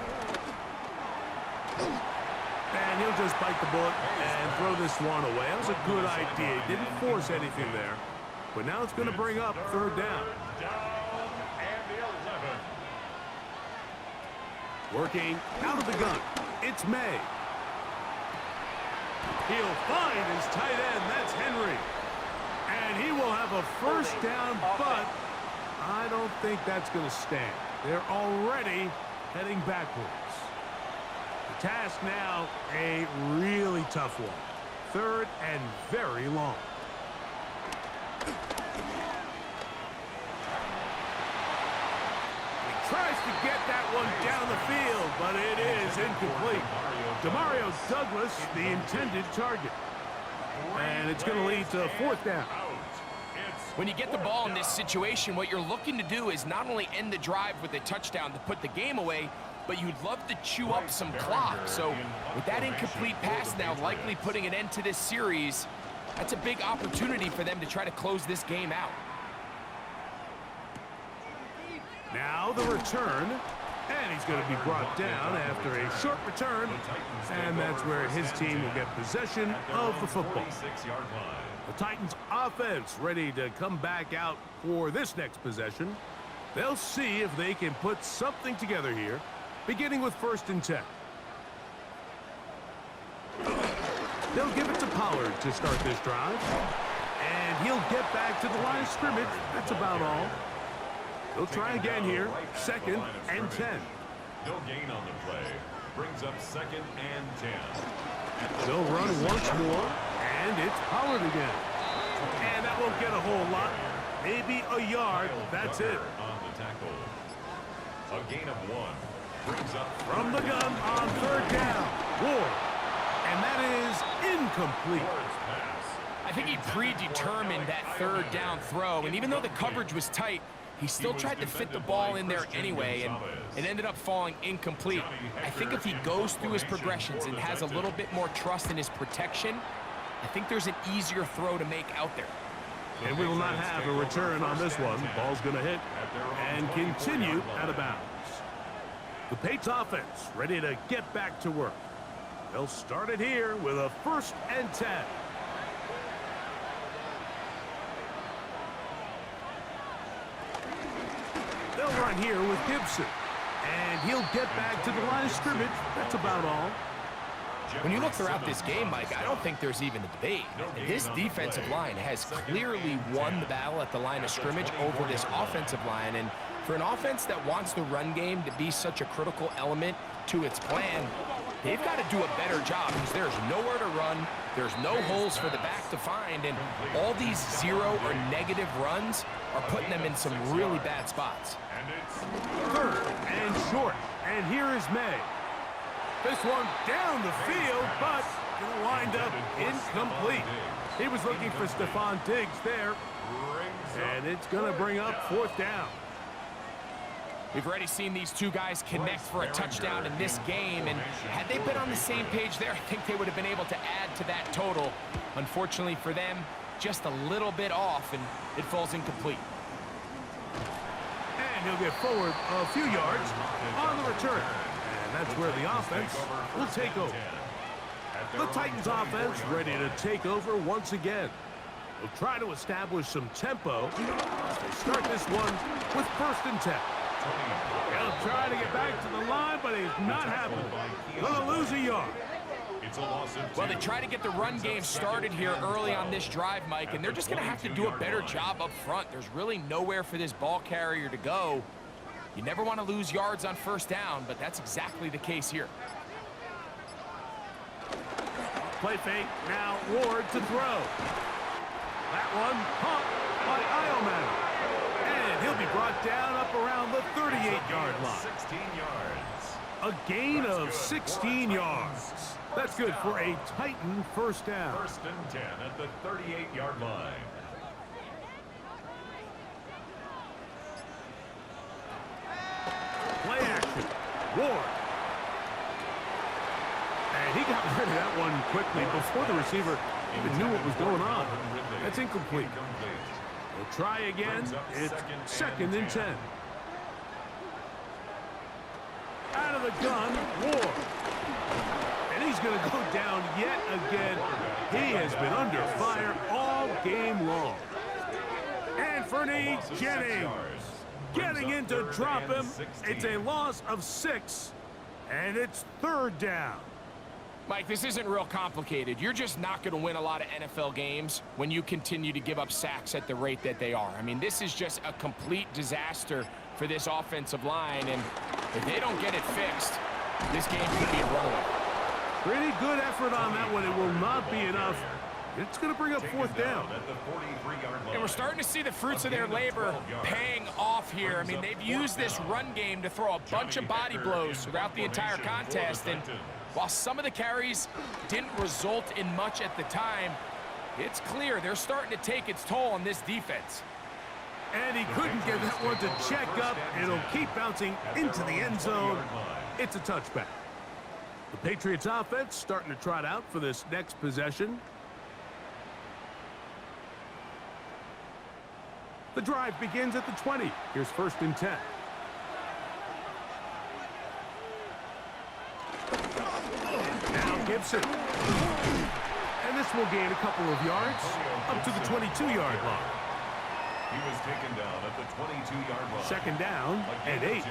And he'll just bite the bullet and throw this one away. That was a good idea. He didn't force anything there. But now it's going to bring up 3rd down. Working out of the gun. It's May. He'll find his tight end. That's Henry. And he will have a 1st down, but I don't think that's going to stand. They're already heading backwards. The task now, a really tough one. 3rd and very long. Tries to get that one down the field, but it is incomplete. Demario Douglas, the intended target. And it's going to lead to 4th down. When you get the ball in this situation, what you're looking to do is not only end the drive with a touchdown to put the game away, but you'd love to chew up some clock. So with that incomplete pass now likely putting an end to this series, that's a big opportunity for them to try to close this game out. Now the return, and he's going to be brought down after a short return, and that's where his team will get possession of the football. The Titans offense ready to come back out for this next possession. They'll see if they can put something together here, beginning with 1st and 10. They'll give it to Pollard to start this drive, and he'll get back to the line of scrimmage. That's about all. They'll try again here, 2nd and 10. No gain on the play. Brings up 2nd and 10. They'll run once more, and it's Pollard again. And that won't get a whole lot. Maybe a yard. That's it. On the tackle. A gain of 1. Brings up from the gun on 3rd down. Ward. And that is incomplete. I think he predetermined that third down throw, and even though the coverage was tight, he still tried to fit the ball in there anyway, and it ended up falling incomplete. I think if he goes through his progressions and has a little bit more trust in his protection, I think there's an easier throw to make out there. And we will not have a return on this one. Ball's going to hit and continue out of bounds. The Patriots offense ready to get back to work. They'll start it here with a 1st and 10. They'll run here with Gibson. And he'll get back to the line of scrimmage. That's about all. When you look throughout this game, Mike, I don't think there's even a debate. This defensive line has clearly won the battle at the line of scrimmage over this offensive line. And for an offense that wants the run game to be such a critical element to its plan, they've got to do a better job because there's nowhere to run. There's no holes for the back to find. And all these 0 or negative runs are putting them in some really bad spots. 3rd and short. And here is May. This one down the field, but gonna wind up incomplete. He was looking for Stephon Diggs there, and it's gonna bring up 4th down. We've already seen these two guys connect for a touchdown in this game, and had they been on the same page there, I think they would have been able to add to that total. Unfortunately for them, just a little bit off, and it falls incomplete. And he'll get forward a few yards on the return. And that's where the offense will take over. The Titans offense ready to take over once again. They'll try to establish some tempo as they start this one with 1st and 10. He'll try to get back to the line, but he's not happening. Gonna lose a yard. Well, they try to get the run game started here early on this drive, Mike, and they're just going to have to do a better job up front. There's really nowhere for this ball carrier to go. You never want to lose yards on 1st down, but that's exactly the case here. Play fake, now Ward to throw. That one caught by Ioman. And he'll be brought down up around the 38-yard line. 16 yards. A gain of 16 yards. That's good for a Titan 1st down. 1st and 10 at the 38-yard line. Play action. Ward. And he got rid of that one quickly before the receiver even knew what was going on. That's incomplete. We'll try again. It's 2nd and 10. Out of the gun, Ward. And he's going to go down yet again. He has been under fire all game long. Anthony Jennings getting in to drop him. It's a loss of 6, and it's 3rd down. Mike, this isn't real complicated. You're just not going to win a lot of NFL games when you continue to give up sacks at the rate that they are. I mean, this is just a complete disaster for this offensive line, and if they don't get it fixed, this game could be a runaway. Pretty good effort on that one. It will not be enough. It's going to bring up 4th down. At the 43-yard line. And we're starting to see the fruits of their labor paying off here. I mean, they've used this run game to throw a bunch of body blows throughout the entire contest, and while some of the carries didn't result in much at the time, it's clear they're starting to take its toll on this defense. And he couldn't get that one to check up. It'll keep bouncing into the end zone. It's a touchback. The Patriots offense starting to trot out for this next possession. The drive begins at the 20. Here's 1st and 10. Now Gibson. And this will gain a couple of yards up to the 22-yard line. He was taken down at the 22-yard line. 2nd down and 8.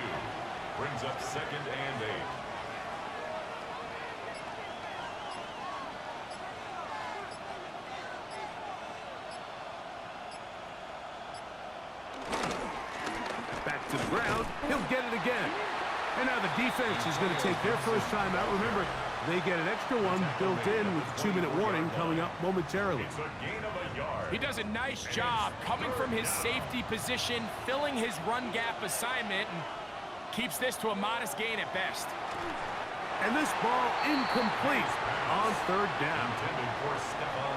Brings up 2nd and 8. Back to the ground. He'll get it again. And now the defense is going to take their first time out. Remember, they get an extra one built in with a 2-minute warning coming up momentarily. It's a gain of a yard. He does a nice job coming from his safety position, filling his run gap assignment, and keeps this to a modest gain at best. And this ball incomplete. on third down.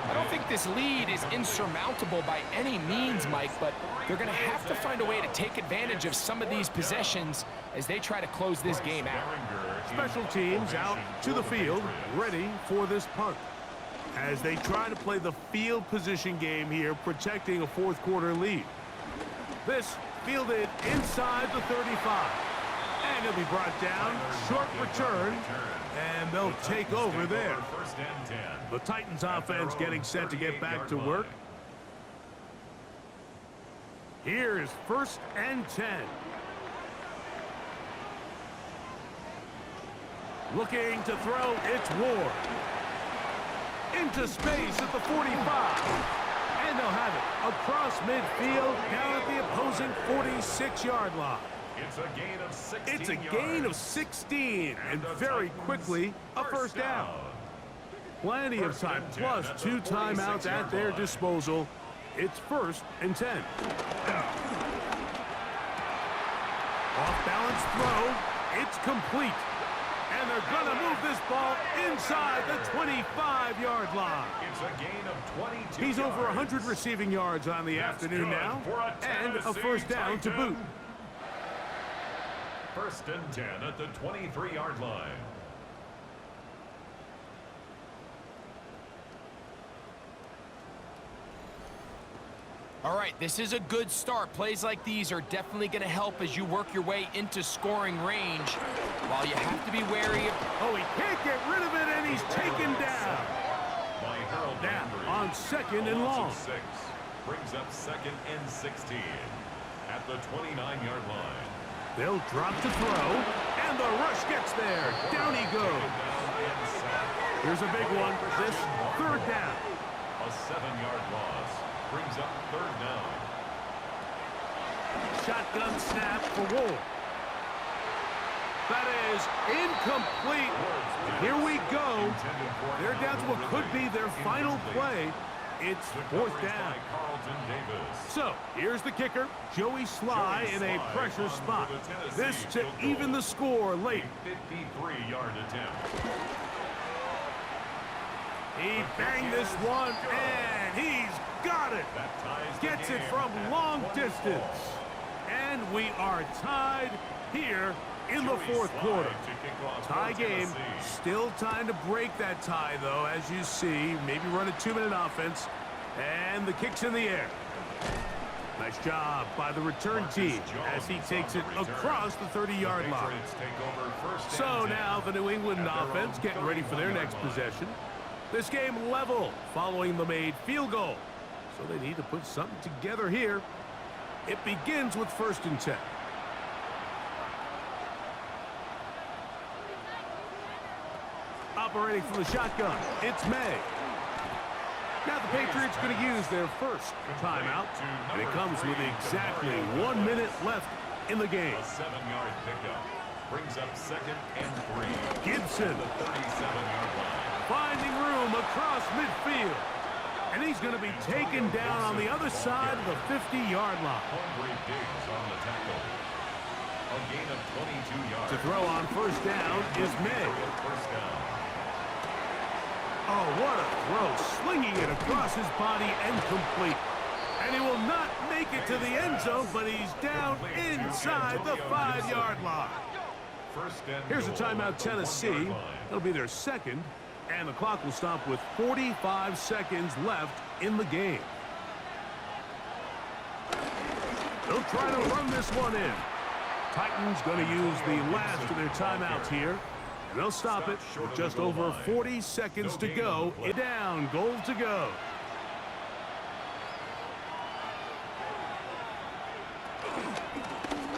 I don't think this lead is insurmountable by any means, Mike, but they're going to have to find a way to take advantage of some of these possessions as they try to close this game out. Special teams out to the field, ready for this punt. As they try to play the field position game here, protecting a fourth quarter lead. This fielded inside the 35. And it'll be brought down, short return, and they'll take over there. The Titans offense getting set to get back to work. Here's 1st and 10. Looking to throw, it's Ward. Into space at the 45. And they'll have it across midfield down at the opposing 46-yard line. It's a gain of 16 It's a gain of 16, and very quickly a first down. Plenty of time, plus 2 timeouts at their disposal. It's 1st and 10. Off-balance throw, it's complete. And they're going to move this ball inside the 25-yard line. It's a gain of 22 He's yards. over 100 receiving yards on the afternoon now, and a first down to boot. 1st and 10 at the 23-yard line. All right, this is a good start. Plays like these are definitely going to help as you work your way into scoring range. While you have to be wary of... Oh, he can't get rid of it, and he's taken down. Now, on 2nd and long. 6 brings up 2nd and 16 at the 29-yard line. They'll drop to throw, and the rush gets there. Down he goes. Here's a big one. This 3rd down. A 7-yard loss brings up 3rd down. Shotgun snap for Ward. That is incomplete. Here we go. They're down to what could be their final play. It's 4th down. So, here's the kicker, Joey Sly in a pressure spot. This to even the score late. 53-yard attempt. He banged this one, and he's got it. Gets it from long distance. And we are tied here in the 4th quarter. Tie game. Still time to break that tie, though, as you see. Maybe run a 2-minute offense. And the kick's in the air. Nice job by the return team as he takes it across the 30-yard line. So now the New England offense getting ready for their next possession. This game level following the made field goal. So they need to put something together here. It begins with 1st and 10. Operating from the shotgun, it's May. Now the Patriots going to use their first timeout, and it comes with exactly 1 minute left in the game. A 7-yard pickup brings up 2nd and 3. Gibson The 37-yard line. finding room across midfield, and he's going to be taken down on the other side of the 50-yard line. Hombre Diggs on the tackle. A gain of 22 yards. To throw on 1st down is May. 1st down. Oh, what a throw, slinging it across his body and complete. And he will not make it to the end zone, but he's down inside the 5-yard line. Here's a timeout, Tennessee. It'll be their 2nd, and the clock will stop with 45 seconds left in the game. They'll try to run this one in. Titans going to use the last of their timeouts here. And they'll stop it with just over 40 seconds to go. It down, goal to go.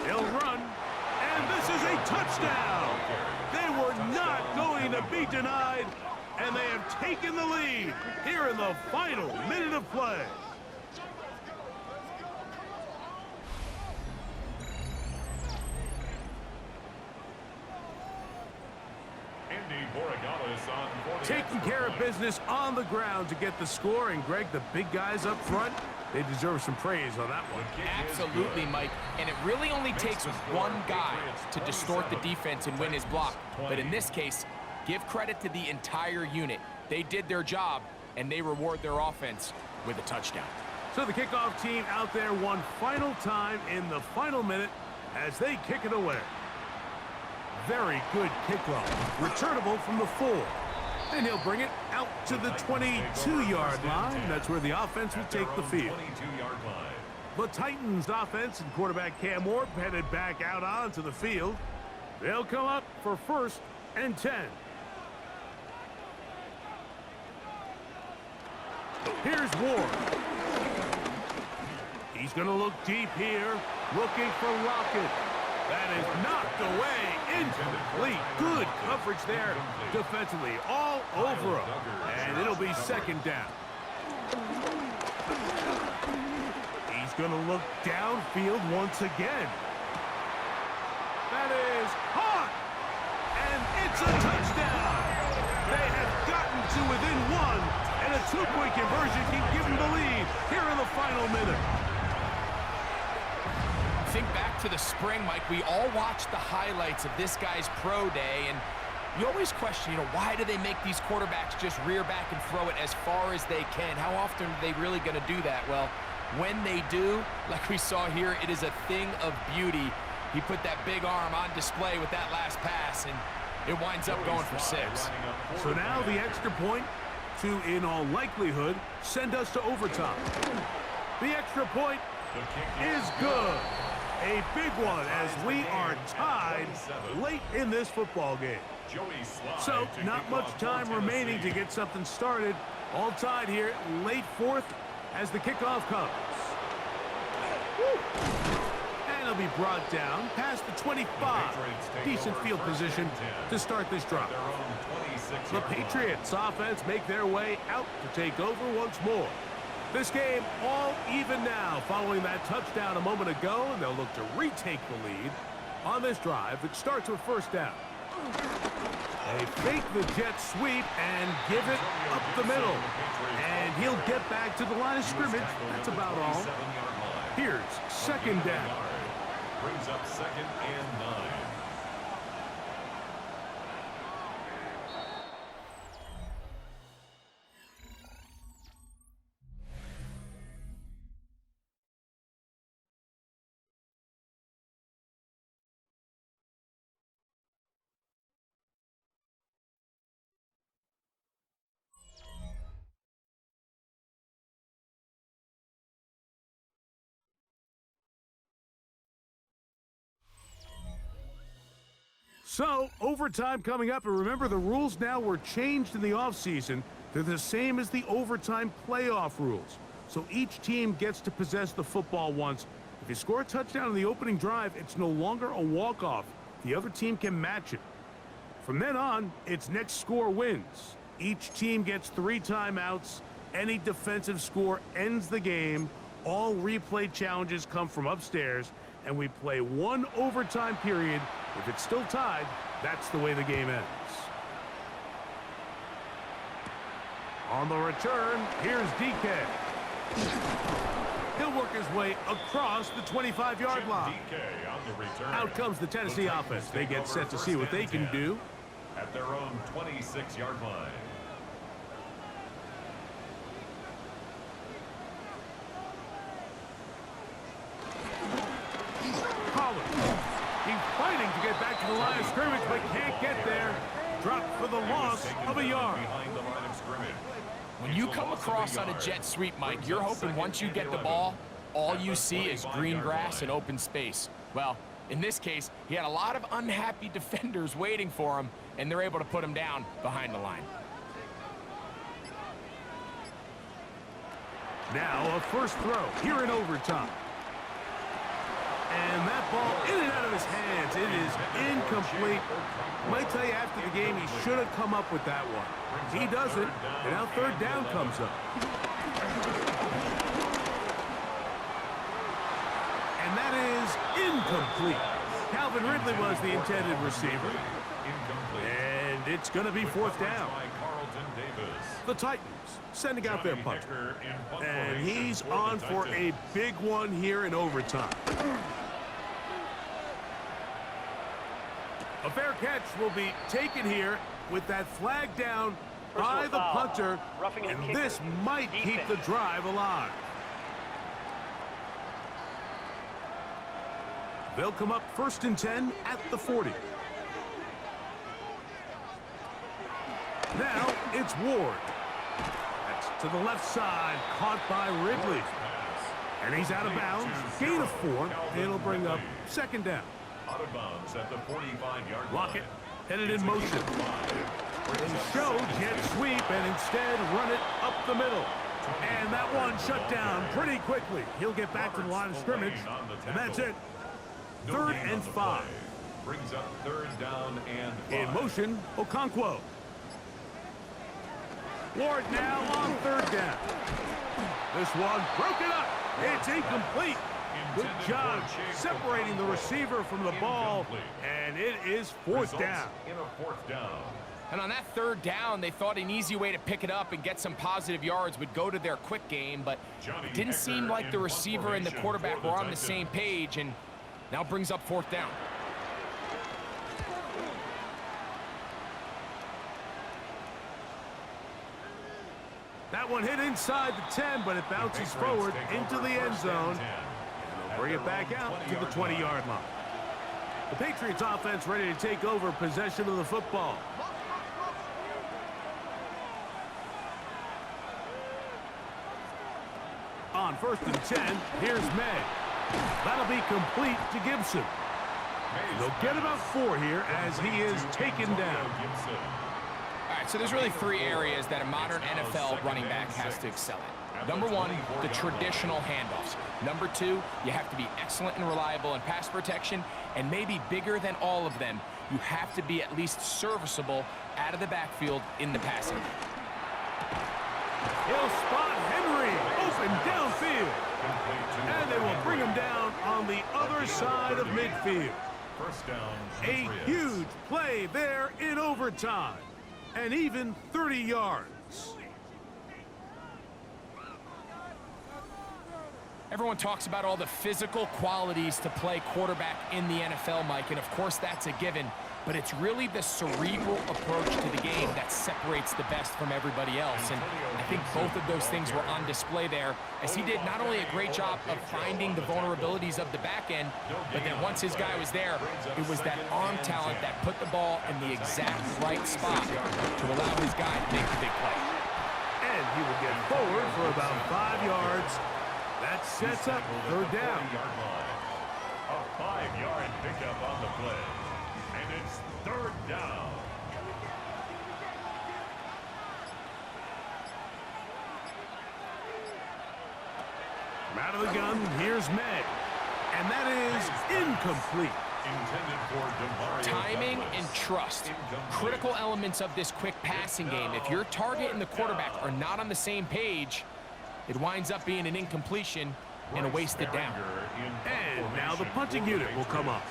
They'll run, and this is a touchdown. They were not going to be denied, and they have taken the lead here in the final minute of play. Taking care of business on the ground to get the score, and Greg, the big guys up front, they deserve some praise on that one. Absolutely, Mike. And it really only takes one guy to distort the defense and win his block. But in this case, Give credit to the entire unit. They did their job, and they reward their offense with a touchdown. So the kickoff team out there one final time in the final minute as they kick it away. Very good kickoff. Returnable from the 4. And he'll bring it out to the 22-yard line. That's where the offense will take the field. 22-yard line. The Titans offense and quarterback Cam Moore headed back out onto the field. They'll come up for 1st and 10. Here's Ward. He's going to look deep here, looking for Lockett. That is knocked away, incomplete. Good coverage there defensively, all over him. And it'll be 2nd down. He's going to look downfield once again. That is caught, and it's a touchdown. They have gotten to within 1, and a 2-point conversion can give them the lead here in the final minute. Think back to the spring, Mike. We all watched the highlights of this guy's pro day, and you always question, why do they make these quarterbacks just rear back and throw it as far as they can? How often are they really going to do that? Well, when they do, like we saw here, it is a thing of beauty. He put that big arm on display with that last pass, and it winds up going for 6. So now the extra point to, in all likelihood, send us to overtime. The extra point is good. A big one as we are tied late in this football game. So not much time remaining to get something started. All tied here, late 4th as the kickoff comes. Woo. And it'll be brought down past the 25. Decent field position to start this drive. The Patriots offense make their way out to take over once more. This game all even now following that touchdown a moment ago, and they'll look to retake the lead on this drive that starts with 1st down. They fake the jet sweep and give it up the middle. And he'll get back to the line of scrimmage. That's about all. Here's 2nd down. Brings up 2nd and 9. So, overtime coming up, and remember the rules now were changed in the offseason. They're the same as the overtime playoff rules. So each team gets to possess the football once. If you score a touchdown in the opening drive, it's no longer a walk-off. The other team can match it. From then on, it's next score wins. Each team gets 3 timeouts. Any defensive score ends the game. All replay challenges come from upstairs, and we play 1 overtime period. If it's still tied, that's the way the game ends. On the return, here's DK. He'll work his way across the 25-yard line. Out comes the Tennessee offense. They get set to see what they can do. At their own 26-yard line. He's fighting to get back to the line of scrimmage, but can't get there. Dropped for the loss of a yard. When you come across on a jet sweep, Mike, you're hoping once you get the ball, all you see is green grass and open space. Well, in this case, he had a lot of unhappy defenders waiting for him, and they're able to put him down behind the line. Now a first throw here in overtime. And that ball in and out of his hands. It is incomplete. I might tell you after the game he should have come up with that one. He doesn't, and now 3rd down comes up. And that is incomplete. Calvin Ridley was the intended receiver. And it's going to be 4th down. The Titans sending out their punter. And he's on for a big one here in overtime. A fair catch will be taken here with that flag down by the punter, and this might keep the drive alive. They'll come up 1st and 10 at the 40. Now it's Ward. That's to the left side, caught by Ridley. And he's out of bounds, gain of 4. It'll bring up 2nd down. Out of bounds at the 45-yard line. Lockett headed in motion. They show jet sweep and instead run it up the middle. And that one shut down pretty quickly. He'll get back to the line of scrimmage, and that's it. 3rd and 5. Brings up 3rd down and 5. In motion, Okonkwo. Ward now on 3rd down. This one broken up. It's incomplete. Good job separating the receiver from the ball, and it is 4th down. In a 4th down. And on that 3rd down, they thought an easy way to pick it up and get some positive yards would go to their quick game, but it didn't seem like the receiver and the quarterback were on the same page, and now brings up 4th down. That one hit inside the 10, but it bounces forward into the end zone. They'll bring it back out to the 20-yard line. The Patriots offense ready to take over possession of the football. On 1st and 10, here's May. That'll be complete to Gibson. They'll get about 4 here as he is taken down. All right, so there's really 3 areas that a modern NFL running back has to excel in. Number 1, the traditional handoffs. Number 2, you have to be excellent and reliable in pass protection, and maybe bigger than all of them, you have to be at least serviceable out of the backfield in the passing game. He'll spot Henry open downfield, and they will bring him down on the other side of midfield. 1st down. A huge play there in overtime, and even 30 yards. Everyone talks about all the physical qualities to play quarterback in the NFL, Mike, and of course that's a given, but it's really the cerebral approach to the game that separates the best from everybody else, and I think both of those things were on display there, as he did not only a great job of finding the vulnerabilities of the back end, but then once his guy was there, it was that arm talent that put the ball in the exact right spot to allow his guy to make the big play. And he will get forward for about 5 yards. That sets up 3rd down. A 5-yard pickup on the play. And it's 3rd down. Out of the gun, here's May. And that is incomplete. Intended for Timing and trust, critical elements of this quick passing game. If your target and the quarterback are not on the same page, it winds up being an incompletion and a wasted down. And now the punting unit will come up.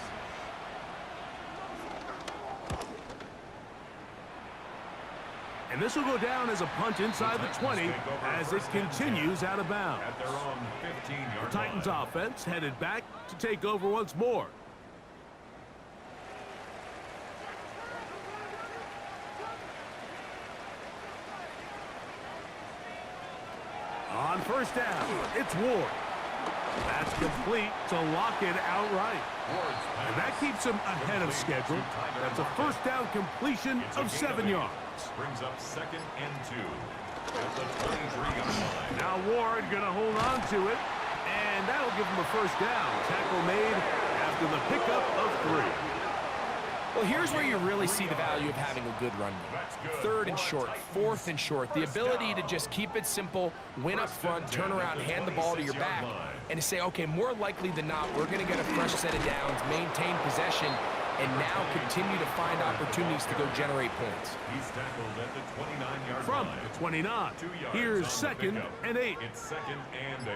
And this will go down as a punt inside the 20 as it continues out of bounds. At their own 15-yard The Titans line. offense headed back to take over once more. On 1st down, it's Ward. That's complete to Lockett outright. And that keeps him ahead of schedule. That's a 1st down completion of 7 yards. Brings up 2nd and 2. At the 23-yard line. Now Ward gonna hold on to it, and that'll give him a 1st down. Tackle made after the pickup of 3. Well, here's where you really see the value of having a good run game. 3rd and short, 4th and short. The ability to just keep it simple, win up front, turn around, hand the ball to your back, and to say, okay, more likely than not, we're going to get a fresh set of downs, maintain possession, and now continue to find opportunities to go generate points. He's tackled at the 29-yard From line. the 29, 2 yards here's on the 2nd pickup. and 8. It's 2nd and 8.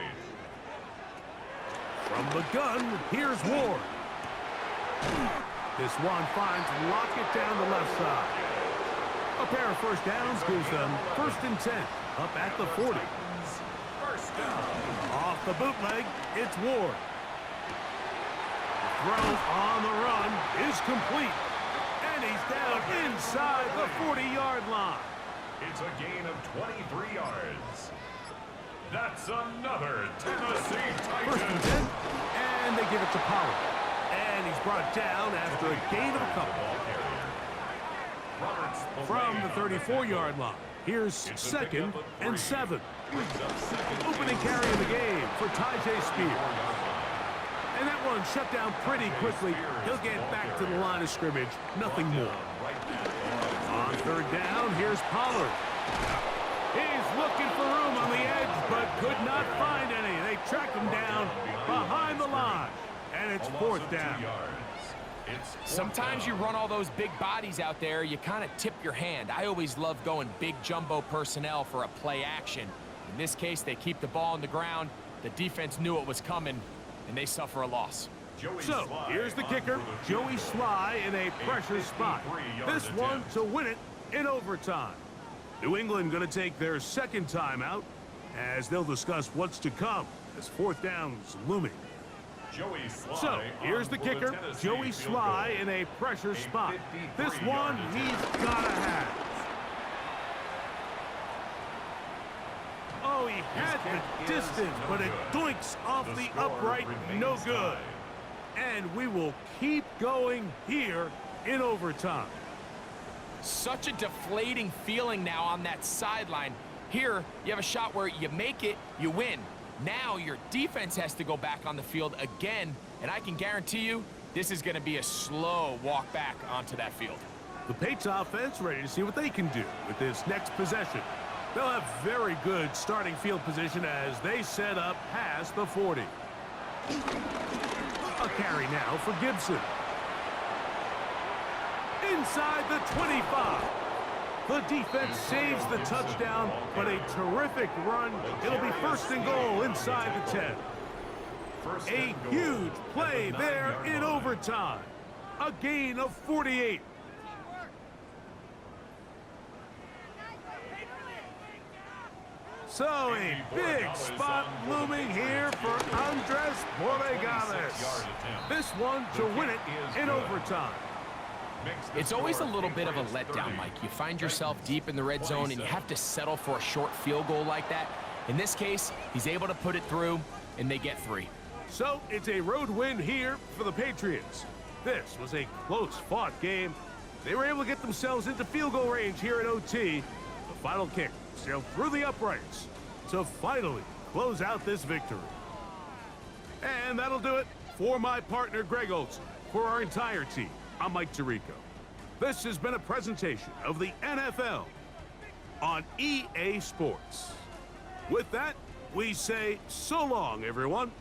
From the gun, here's Ward. This one finds Lockett down the left side. A pair of 1st downs gives them 1st and 10, up at the 40. 1st down. Off the bootleg, it's Ward. The throw on the run is complete. And he's down inside the 40-yard line. It's a gain of 23 yards. That's another Tennessee First and Titans. 10, and they give it to Pollard. And he's brought down after a gain of a couple. From the 34-yard line, here's second and 7. Opening carry of the game for Tyjae Spears. And that one shut down pretty quickly. He'll get back to the line of scrimmage, nothing more. On third down, here's Pollard. He's looking for room on the edge, but could not find any. They track him down behind the line, and it's fourth down. Sometimes you run all those big bodies out there, you kind of tip your hand. I always love going big jumbo personnel for a play action. In this case, they keep the ball on the ground. The defense knew it was coming, and they suffer a loss. So, here's the kicker, Joey Sly in a pressure spot. This one to win it in overtime. New England going to take their second timeout as they'll discuss what's to come as fourth down's looming. So, here's the kicker, Joey Sly in a pressure spot. This one he's got to have. Oh, he had the distance, but it doinks off the upright, no good. And we will keep going here in overtime. Such a deflating feeling now on that sideline. Here, you have a shot where you make it, you win. Now your defense has to go back on the field again, and I can guarantee you this is going to be a slow walk back onto that field. The Patriots offense ready to see what they can do with this next possession. They'll have very good starting field position as they set up past the 40. A carry now for Gibson. Inside the 25. The defense saves the touchdown, but a terrific run. It'll be first and goal inside the 10. A huge play there in overtime. A gain of 48. So a big spot looming here for Andres Borregales. This one to win it in overtime. It's always a little bit of a letdown, Mike. You find yourself deep in the red zone and you have to settle for a short field goal like that. In this case, he's able to put it through, and they get 3. So it's a road win here for the Patriots. This was a close-fought game. They were able to get themselves into field goal range here at OT. The final kick sailed through the uprights to finally close out this victory. And that'll do it for my partner, Greg Olson. For our entire team, I'm Mike Tirico. This has been a presentation of the NFL on EA Sports. With that, we say so long, everyone.